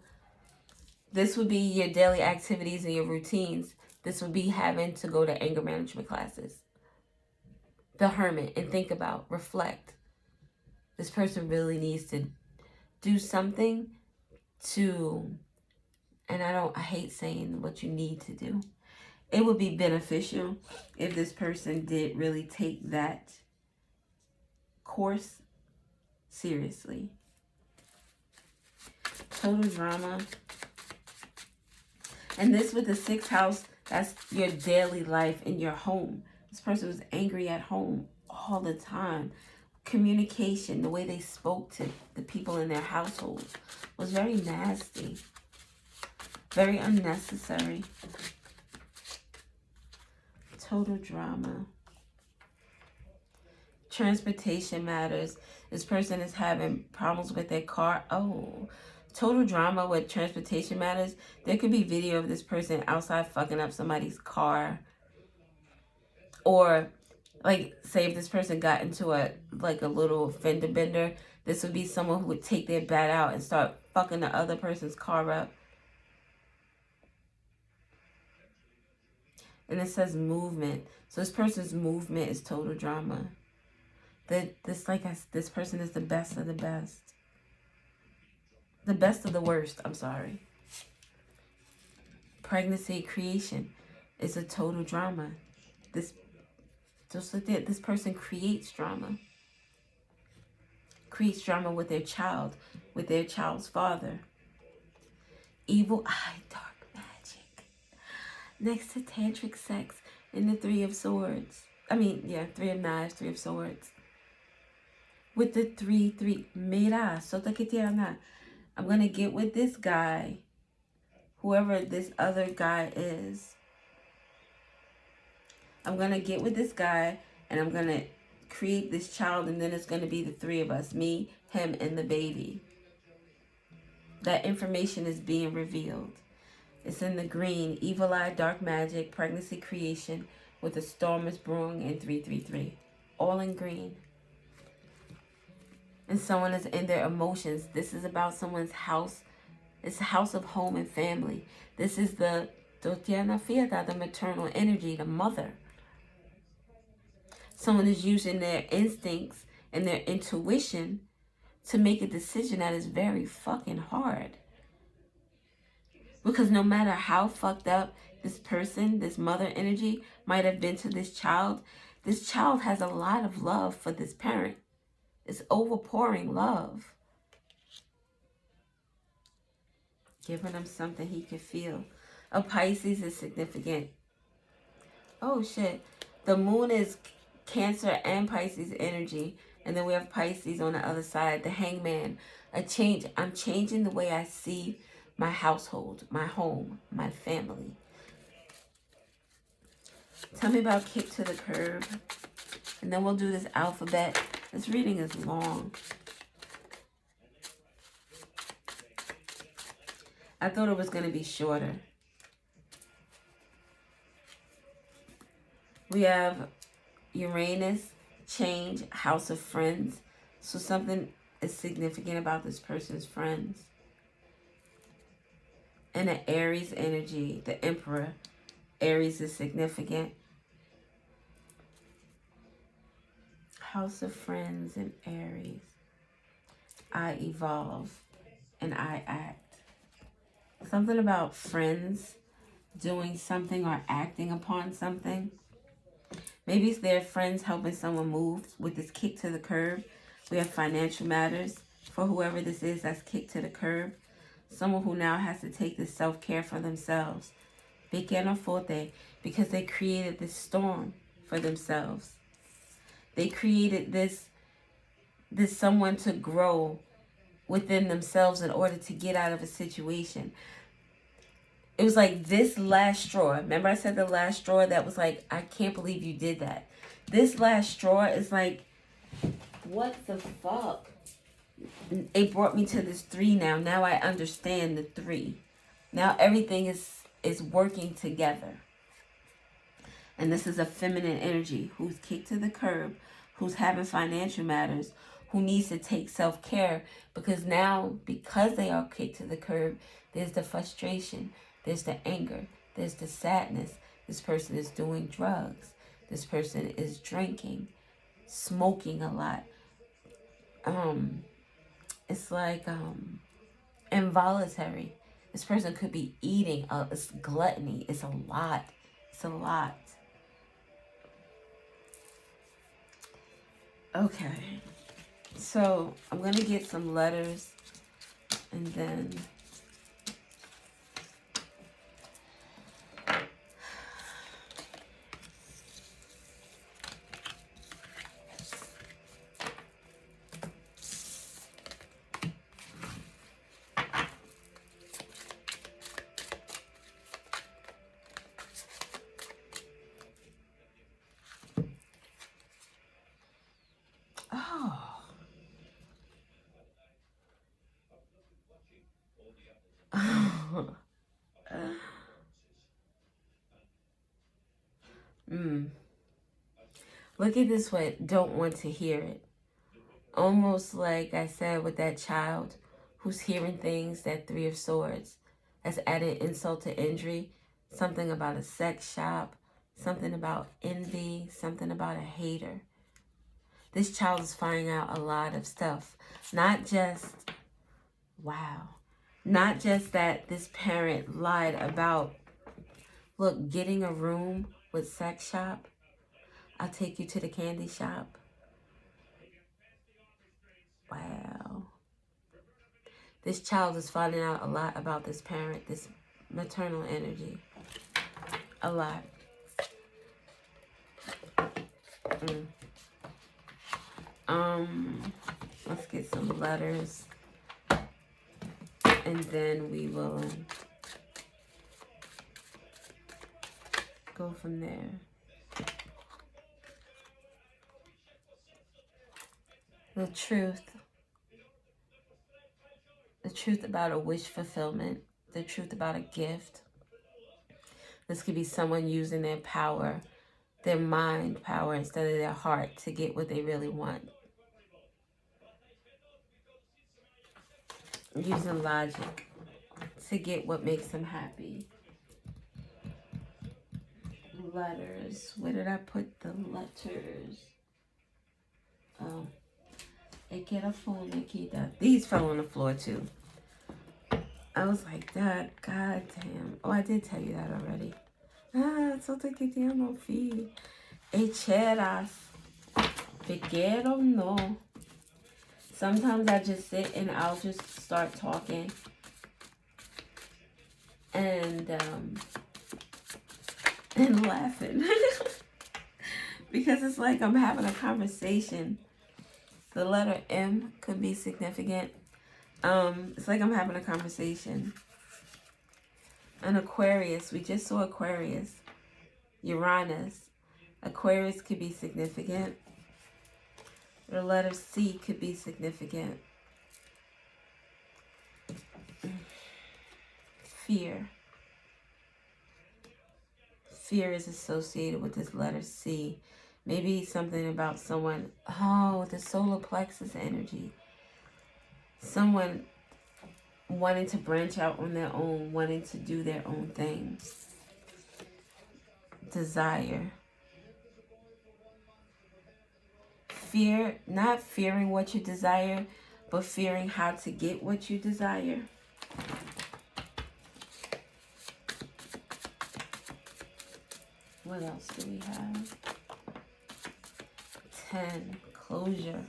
this would be your daily activities and your routines. This would be having to go to anger management classes. The Hermit, and think about, reflect. This person really needs to do something to, and I hate saying what you need to do. It would be beneficial if this person did really take that course seriously. Total drama. And this with the 6th house, that's your daily life in your home. This person was angry at home all the time. Communication, the way they spoke to the people in their household was very nasty. Very unnecessary. Total drama. Transportation matters. This person is having problems with their car. Total drama with transportation matters. There could be video of this person outside fucking up somebody's car. Or, like, say if this person got into a little fender bender, this would be someone who would take their bat out and start fucking the other person's car up. And it says movement. So this person's movement is total drama. This person is the best of the best. The best of the worst, I'm sorry. Pregnancy creation is a total drama. This person creates drama. Creates drama with their child, with their child's father. Evil eye, dark magic. Next to tantric sex in the Three of Swords. Three of Knives, Three of Swords. With the three. Mira, sota que tiana. I'm going to get with this guy, whoever this other guy is. I'm going to get with this guy and I'm going to create this child, and then it's going to be the three of us, me, him, and the baby. That information is being revealed. It's in the green, evil eye, dark magic, pregnancy creation with a storm is brewing and 333. All in green. And someone is in their emotions. This is about someone's house. It's a house of home and family. This is the Dotiana Fiata, the maternal energy, the mother. Someone is using their instincts and their intuition to make a decision that is very fucking hard. Because no matter how fucked up this person, this mother energy might have been to this child has a lot of love for this parent. It's overpouring love. Giving him something he can feel. A Pisces is significant. Oh shit. The moon is Cancer and Pisces energy. And then we have Pisces on the other side. The Hangman. I'm changing the way I see my household, my home, my family. Tell me about kick to the curb. And then we'll do this alphabet. This reading is long. I thought it was going to be shorter. We have Uranus, change, house of friends. So something is significant about this person's friends. And the Aries energy, the Emperor. Aries is significant. House of friends and Aries. I evolve and I act. Something about friends doing something or acting upon something. Maybe it's their friends helping someone move with this kick to the curb. We have financial matters for whoever this is that's kicked to the curb. Someone who now has to take this self-care for themselves. Pequeno forte, because they created this storm for themselves. They created this someone to grow within themselves in order to get out of a situation. It was like this last straw. Remember I said the last straw that was like, I can't believe you did that. This last straw is like, what the fuck? It brought me to this 3 now. Now I understand the 3. Now everything is working together. And this is a feminine energy who's kicked to the curb, who's having financial matters, who needs to take self-care because now, because they are kicked to the curb, there's the frustration, there's the anger, there's the sadness. This person is doing drugs. This person is drinking, smoking a lot. It's like involuntary. This person could be eating. It's gluttony. It's a lot. It's a lot. Okay. So I'm going to get some letters and then look at this way. Don't want to hear it. Almost like I said with that child who's hearing things, that 3 of Swords. That's added insult to injury. Something about a sex shop. something about envy, something about a hater. This child is finding out a lot of stuff. Not just, wow, not just that this parent lied about, look, getting a room with sex shop. I'll take you to the candy shop. Wow. This child is finding out a lot about this parent, this maternal energy. A lot. Let's get some letters. And then we will go from there. The truth. The truth about a wish fulfillment. The truth about a gift. This could be someone using their power, their mind power instead of their heart to get what they really want. Using logic to get what makes them happy. Letters. Where did I put the letters? Oh. These fell on the floor too. I was like, that, god damn. Oh, I did tell you that already. Solo que tiamo fi. Echeras. Pequero no. Sometimes I just sit and I'll just start talking. And laughing. Because it's like I'm having a conversation. The letter M could be significant. It's like I'm having a conversation. An Aquarius. We just saw Aquarius. Uranus. Aquarius could be significant. The letter C could be significant. Fear. Fear is associated with this letter C. Maybe something about someone. Oh, the solar plexus energy. Someone wanting to branch out on their own, wanting to do their own thing. Desire. Fear, not fearing what you desire, but fearing how to get what you desire. What else do we have? 10, closure.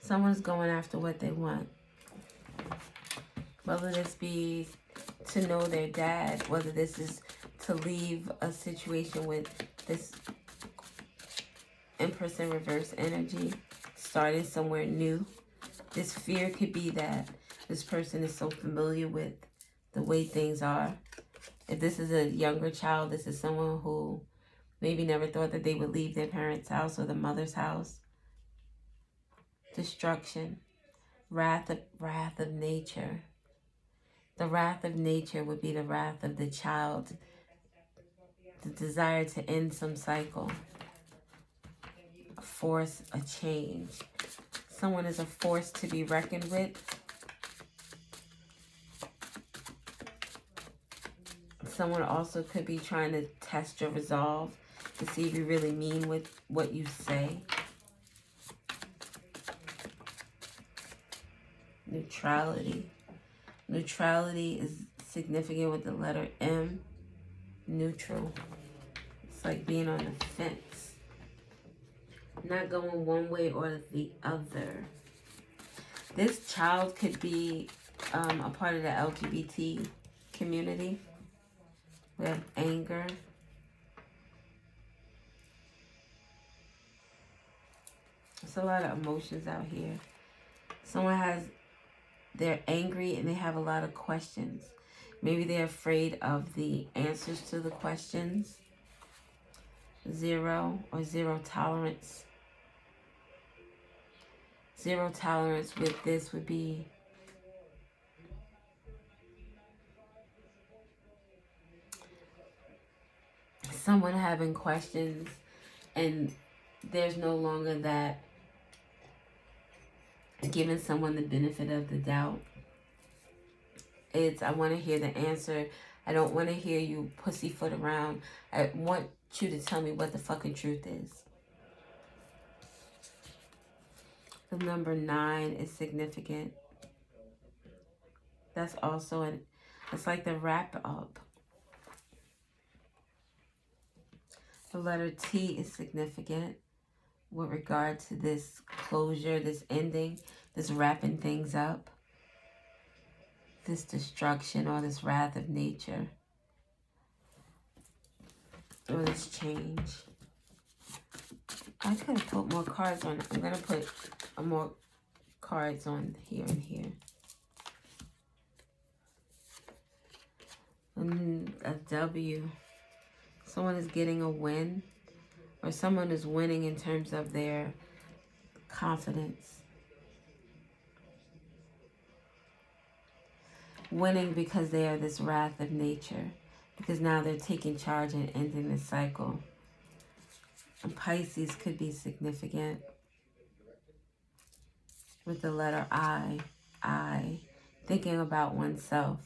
Someone's going after what they want. Whether this be to know their dad, whether this is to leave a situation with this Empress in reverse energy, starting somewhere new. This fear could be that this person is so familiar with the way things are. If this is a younger child, this is someone who maybe never thought that they would leave their parents' house or the mother's house. Destruction. Wrath of nature. The wrath of nature would be the wrath of the child. The desire to end some cycle. Force a change. Someone is a force to be reckoned with. Someone also could be trying to test your resolve to see if you really mean with what you say. Neutrality. Neutrality is significant with the letter M. Neutral. It's like being on the fence. Not going one way or the other. This child could be a part of the LGBT community. We have anger. There's a lot of emotions out here. They're angry and they have a lot of questions. Maybe they're afraid of the answers to the questions. 0 or 0 tolerance. 0 tolerance with this would be someone having questions and there's no longer that giving someone the benefit of the doubt. It's, I want to hear the answer. I don't want to hear you pussyfoot around. I want you to tell me what the fucking truth is. The number 9 is significant. That's also it's like the wrap up. The letter T is significant with regard to this closure, this ending, this wrapping things up, this destruction or this wrath of nature, or this change. I could have put more cards on. I'm going to put more cards on here and here. And a W. Someone is getting a win, or someone is winning in terms of their confidence. Winning because they are this wrath of nature, because now they're taking charge and ending the cycle. And Pisces could be significant with the letter I, thinking about oneself,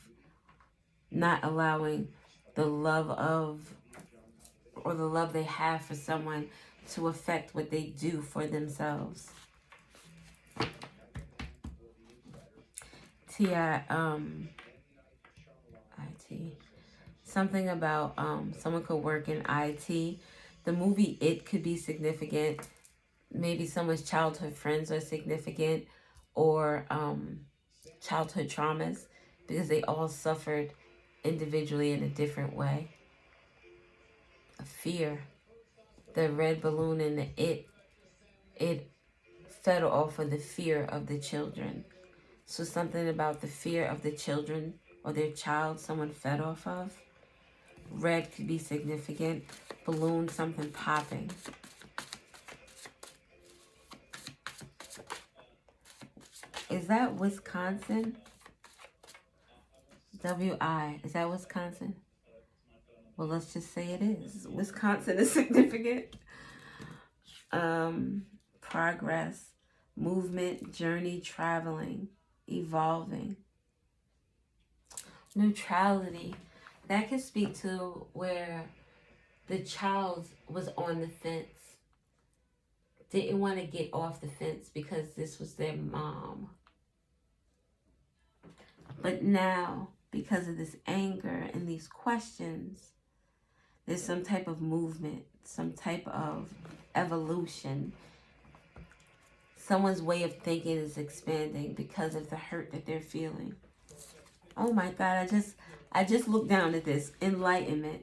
not allowing the love of, or the love they have for someone to affect what they do for themselves. IT. Something about someone could work in IT. The movie It could be significant. Maybe someone's childhood friends are significant, or childhood traumas, because they all suffered individually in a different way. A fear. The red balloon and the it fed off of the fear of the children. So something about the fear of the children or their child someone fed off of. Red could be significant. Balloon, something popping. Is that Wisconsin? W-I. Is that Wisconsin? Well, let's just say it is. Wisconsin is significant. Progress, movement, journey, traveling, evolving. Neutrality. That could speak to where the child was on the fence. Didn't want to get off the fence because this was their mom. But now, because of this anger and these questions, there's some type of movement, some type of evolution. Someone's way of thinking is expanding because of the hurt that they're feeling. Oh my God, I just looked down at this. Enlightenment.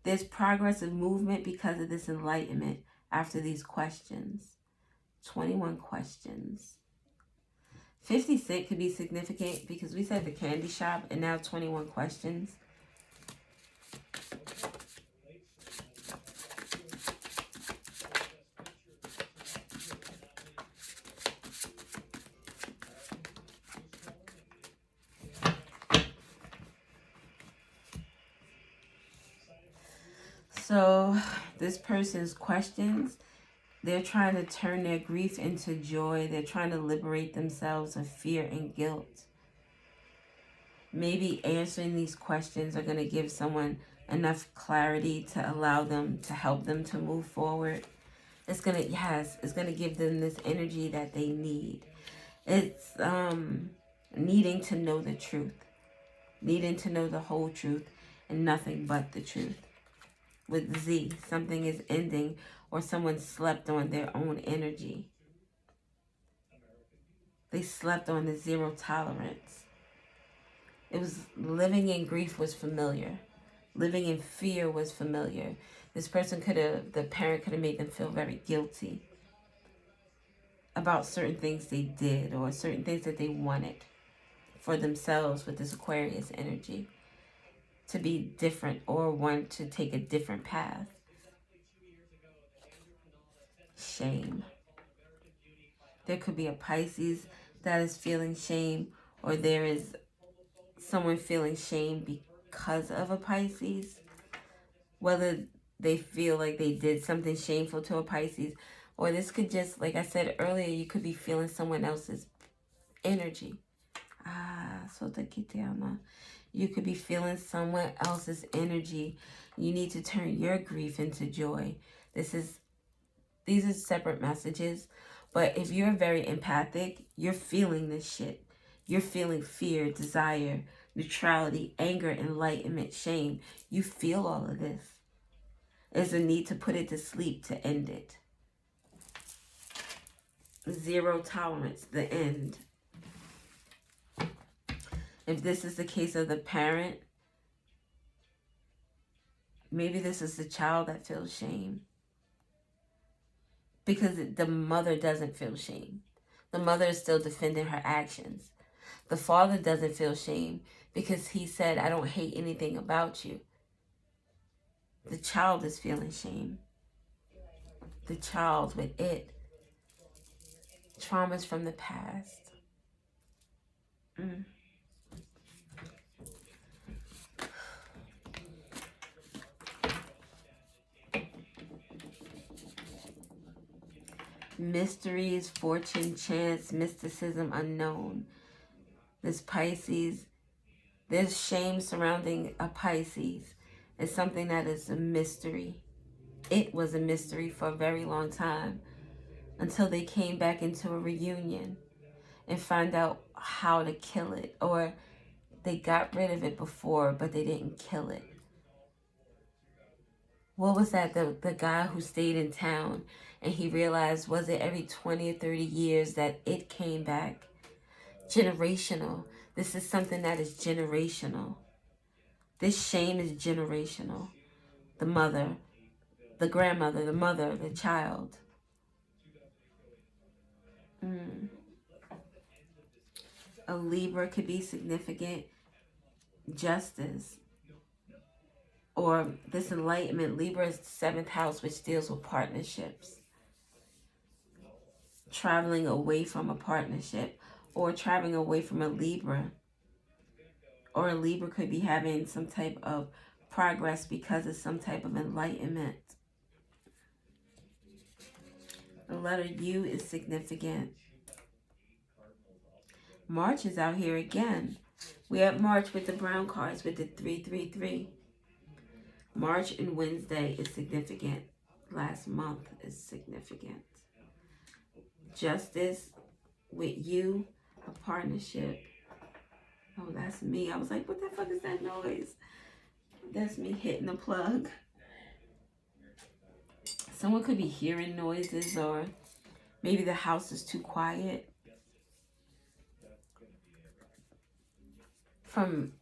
There's progressive movement because of this enlightenment after these questions. 21 questions. 50 Cent could be significant because we said the candy shop and now 21 questions. So this person's questions, they're trying to turn their grief into joy. They're trying to liberate themselves of fear and guilt. Maybe answering these questions are going to give someone enough clarity to allow them, to help them to move forward. It's going to give them this energy that they need. It's needing to know the truth. Needing to know the whole truth and nothing but the truth. With Z, something is ending, or someone slept on their own energy. They slept on the zero tolerance. It was living in grief was familiar. Living in fear was familiar. This person the parent could have made them feel very guilty about certain things they did or certain things that they wanted for themselves with this Aquarius energy. To be different or want to take a different path. Shame. There could be a Pisces that is feeling shame, or there is someone feeling shame because of a Pisces. Whether they feel like they did something shameful to a Pisces, or this could just, like I said earlier, you could be feeling someone else's energy. Sotakitiana. You could be feeling someone else's energy. You need to turn your grief into joy. These are separate messages, but if you're very empathic, you're feeling this shit. You're feeling fear, desire, neutrality, anger, enlightenment, shame. You feel all of this. There's a need to put it to sleep to end it. Zero tolerance, the end. If this is the case of the parent, maybe this is the child that feels shame. Because the mother doesn't feel shame. The mother is still defending her actions. The father doesn't feel shame because he said, I don't hate anything about you. The child is feeling shame. The child with it. Traumas from the past. Mysteries, fortune, chance, mysticism, unknown. This Pisces, there's shame surrounding a Pisces. It's something that is a mystery. It was a mystery for a very long time until they came back into a reunion and find out how to kill it, or they got rid of it before but they didn't kill it. What was that? The guy who stayed in town and he realized, was it every 20 or 30 years that it came back? Generational. This is something that is generational. This shame is generational. The mother, the grandmother, the mother, the child. A Libra could be significant. Justice. Or this enlightenment. Libra is the 7th house, which deals with partnerships. Traveling away from a partnership. Or traveling away from a Libra. Or a Libra could be having some type of progress because of some type of enlightenment. The letter U is significant. March is out here again. We have March with the brown cards with the 333. March and Wednesday is significant. Last month is significant. Justice with you, a partnership. Oh, that's me. I was like, what the fuck is that noise? That's me hitting the plug. Someone could be hearing noises, or maybe the house is too quiet. From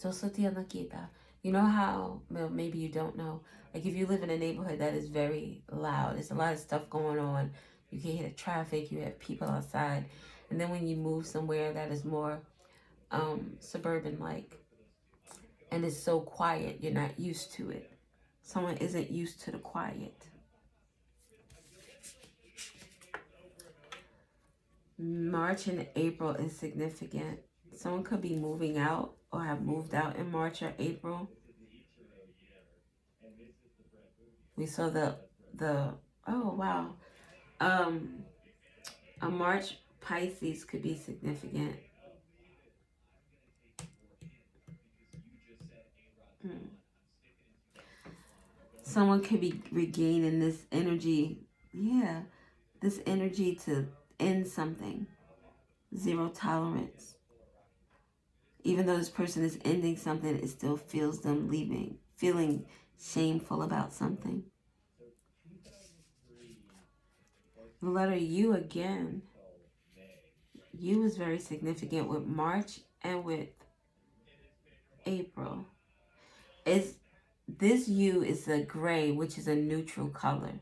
Tosotia Nakita. You know how, well, maybe you don't know, like if you live in a neighborhood that is very loud, there's a lot of stuff going on, you can hear the traffic, you have people outside, and then when you move somewhere that is more suburban-like, and it's so quiet, you're not used to it. Someone isn't used to the quiet. March and April is significant. Someone could be moving out or have moved out in March or April. We saw the oh wow. A March Pisces could be significant. Someone could be regaining this energy. Yeah. This energy to end something. Zero tolerance. Even though this person is ending something, it still feels them leaving, feeling shameful about something. The letter U again. U is very significant with March and with April. This U is a gray, which is a neutral color.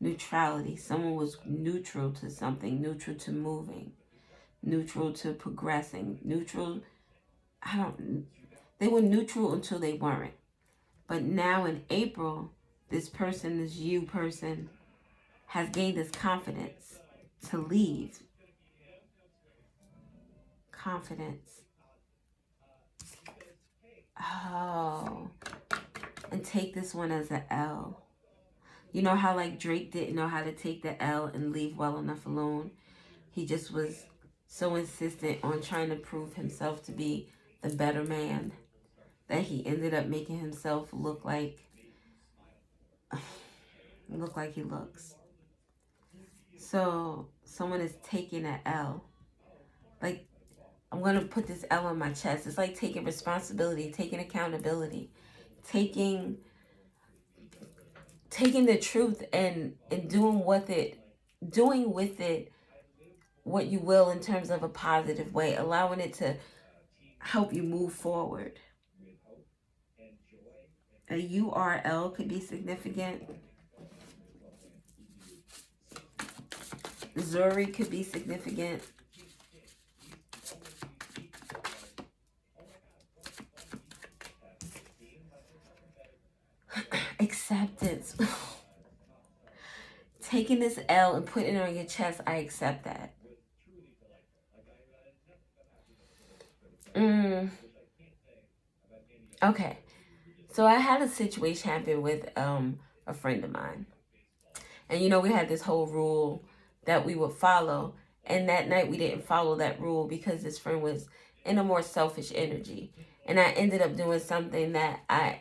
Neutrality. Someone was neutral to something, neutral to moving, neutral to progressing, neutral. They were neutral until they weren't. But now in April, this person, this you person, has gained this confidence to leave. Confidence. Oh. And take this one as an L. You know how like Drake didn't know how to take the L and leave well enough alone? He just was so insistent on trying to prove himself to be the better man that he ended up making himself look like he looks. So someone is taking an L. Like, I'm gonna put this L on my chest. It's like taking responsibility, taking accountability, taking the truth and doing with it what you will in terms of a positive way, allowing it to help you move forward. A URL could be significant. Zuri could be significant. Acceptance. Taking this L and putting it on your chest, I accept that. Okay. So I had a situation happen with a friend of mine. And we had this whole rule that we would follow. And that night we didn't follow that rule because this friend was in a more selfish energy. And I ended up doing something that I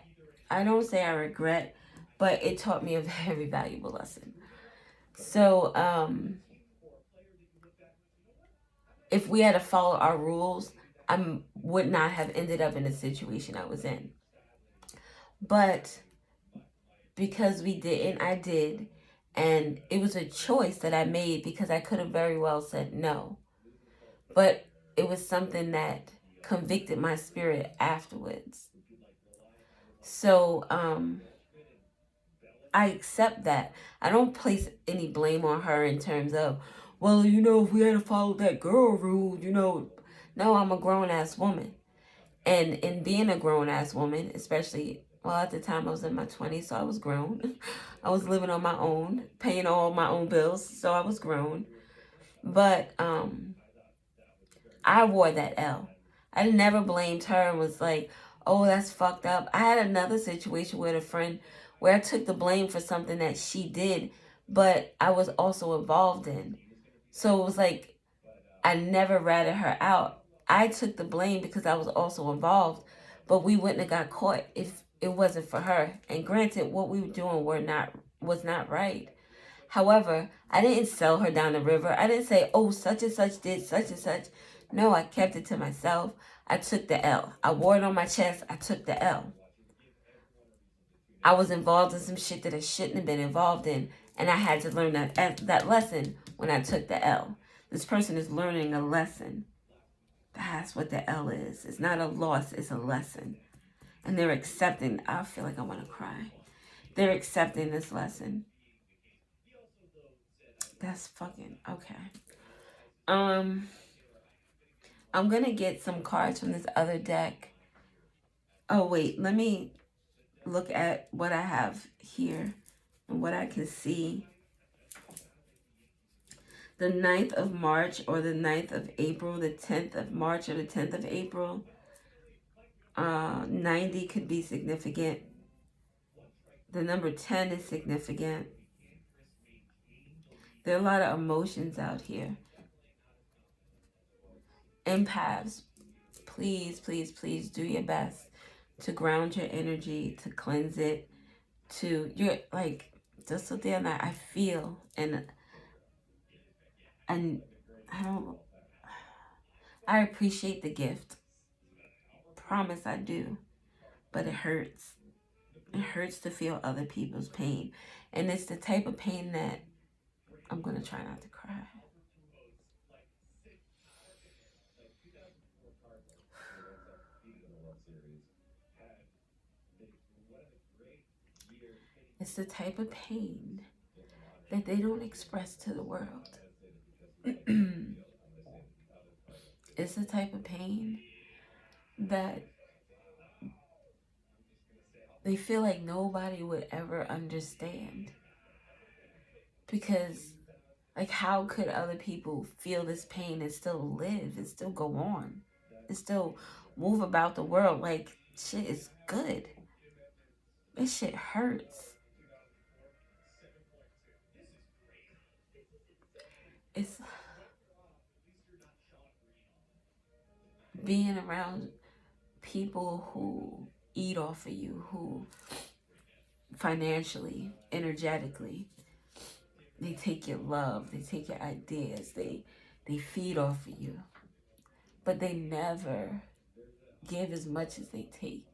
don't say I regret, but it taught me a very valuable lesson. So if we had to follow our rules, I would not have ended up in the situation I was in. But because we didn't, I did. And it was a choice that I made because I could have very well said no. But it was something that convicted my spirit afterwards. So I accept that. I don't place any blame on her in terms of, well, if we had to follow that girl rule, No, I'm a grown-ass woman. And in being a grown-ass woman, especially, well, at the time I was in my 20s, so I was grown. I was living on my own, paying all my own bills, so I was grown. But I wore that L. I never blamed her and was like, oh, that's fucked up. I had another situation with a friend where I took the blame for something that she did, but I was also involved in. So it was like, I never ratted her out. I took the blame because I was also involved, but we wouldn't have got caught if it wasn't for her. And granted, what we were doing was not right. However, I didn't sell her down the river. I didn't say, oh, such and such did such and such. No, I kept it to myself. I took the L. I wore it on my chest. I took the L. I was involved in some shit that I shouldn't have been involved in. And I had to learn that lesson when I took the L. This person is learning a lesson. That's what the L is. It's not a loss, it's a lesson. And they're accepting. I feel like I want to cry. They're accepting this lesson. That's fucking okay. I'm gonna get some cards from this other deck. Oh wait, let me look at what I have here and what I can see. The 9th of March or the 9th of April, the 10th of March or the 10th of April. 90 could be significant. The number 10 is significant. There are a lot of emotions out here. Empaths, please, please, please do your best to ground your energy, to cleanse it, you're like, just so there that I feel and I appreciate the gift. Promise I do. But it hurts. It hurts to feel other people's pain. And it's the type of pain that I'm going to try not to cry. It's the type of pain that they don't express to the world. It's the type of pain that they feel like nobody would ever understand. Because, like, how could other people feel this pain and still live and still go on and still move about the world like shit is good? This shit hurts. being around people who eat off of you, who financially, energetically, they take your love, they take your ideas, they feed off of you, but they never give as much as they take.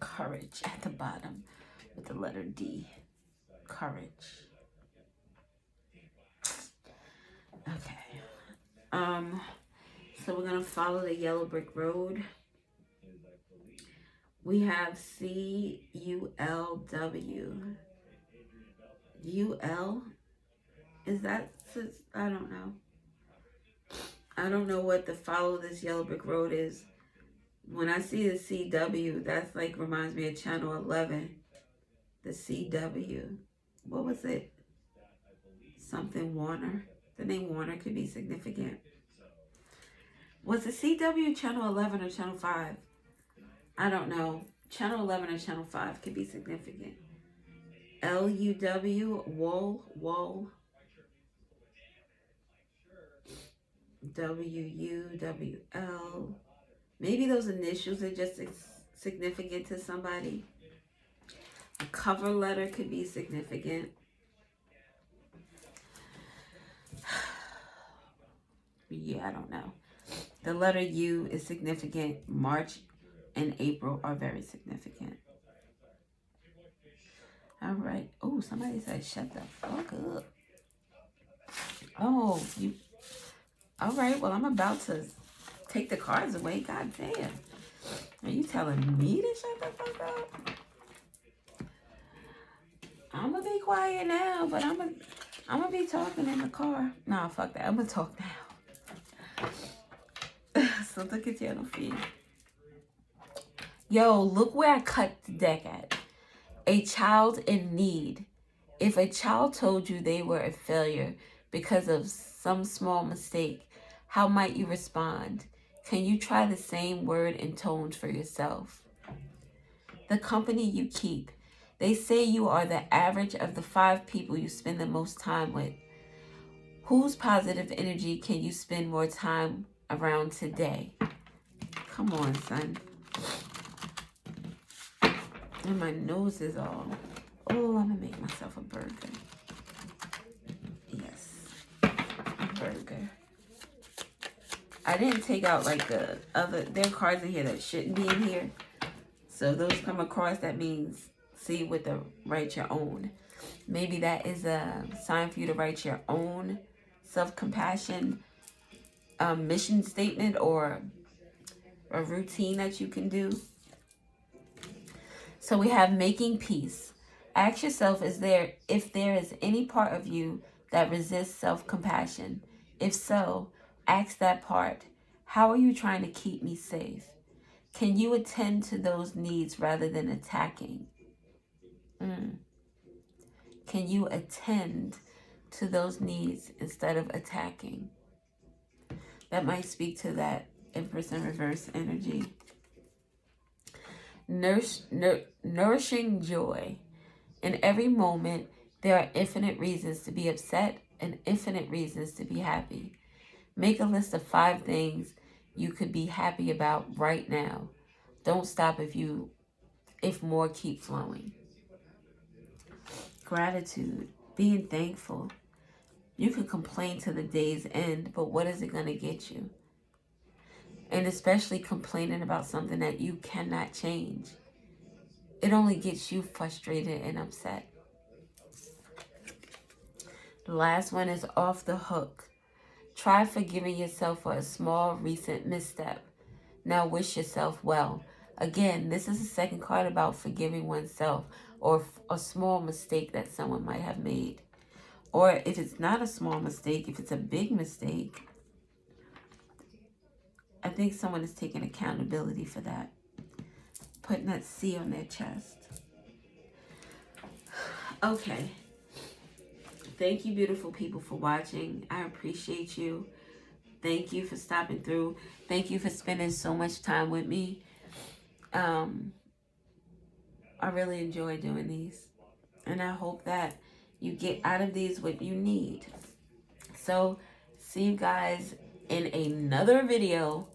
Courage at the bottom with the letter D. Courage. Okay. So we're gonna follow the yellow brick road. We have CULW. UL? Is that, I don't know. I don't know what the follow this yellow brick road is. When I see the CW, that's like reminds me of Channel 11. The CW. What was it? Something Warner. The name Warner could be significant. Was the CW Channel 11 or Channel 5? I don't know. Channel 11 or Channel 5 could be significant. LUW, WOL, WUWL. Maybe those initials are just significant to somebody. A cover letter could be significant. Yeah, I don't know. The letter U is significant. March and April are very significant. All right. Oh, somebody said shut the fuck up. Oh, you. All right. Well, I'm about to take the cards away. God damn. Are you telling me to shut the fuck up? I'm gonna be quiet now, but I'm gonna be talking in the car. Nah, fuck that. I'm gonna talk now. So look at your feed. Yo, look where I cut the deck at. A child in need. If a child told you they were a failure because of some small mistake, how might you respond? Can you try the same word and tones for yourself? The company you keep. They say you are the average of the 5 people you spend the most time with. Whose positive energy can you spend more time around today? Come on, son. And my nose is all. Oh, I'm gonna make myself a burger. Yes, a burger. I didn't take out like the other. There are cards in here that shouldn't be in here. So if those come across, that means see with the write your own. Maybe that is a sign for you to write your own self-compassion mission statement or a routine that you can do. So we have making peace. Ask yourself, if there is any part of you that resists self-compassion. If so, ask that part, how are you trying to keep me safe? Can you attend to those needs rather than attacking? Can you attend to those needs instead of attacking? That might speak to that Empress in reverse energy. Nourishing joy. In every moment, there are infinite reasons to be upset and infinite reasons to be happy. Make a list of 5 things you could be happy about right now. Don't stop if more keep flowing. Gratitude, being thankful. You can complain to the day's end, but what is it going to get you? And especially complaining about something that you cannot change. It only gets you frustrated and upset. The last one is off the hook. Try forgiving yourself for a small recent misstep. Now wish yourself well. Again, this is the second card about forgiving oneself or a small mistake that someone might have made. Or if it's not a small mistake, if it's a big mistake, I think someone is taking accountability for that. Putting that C on their chest. Okay. Thank you, beautiful people, for watching. I appreciate you. Thank you for stopping through. Thank you for spending so much time with me. I really enjoy doing these. And I hope that you get out of these what you need. So See you guys in another video.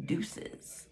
Deuces.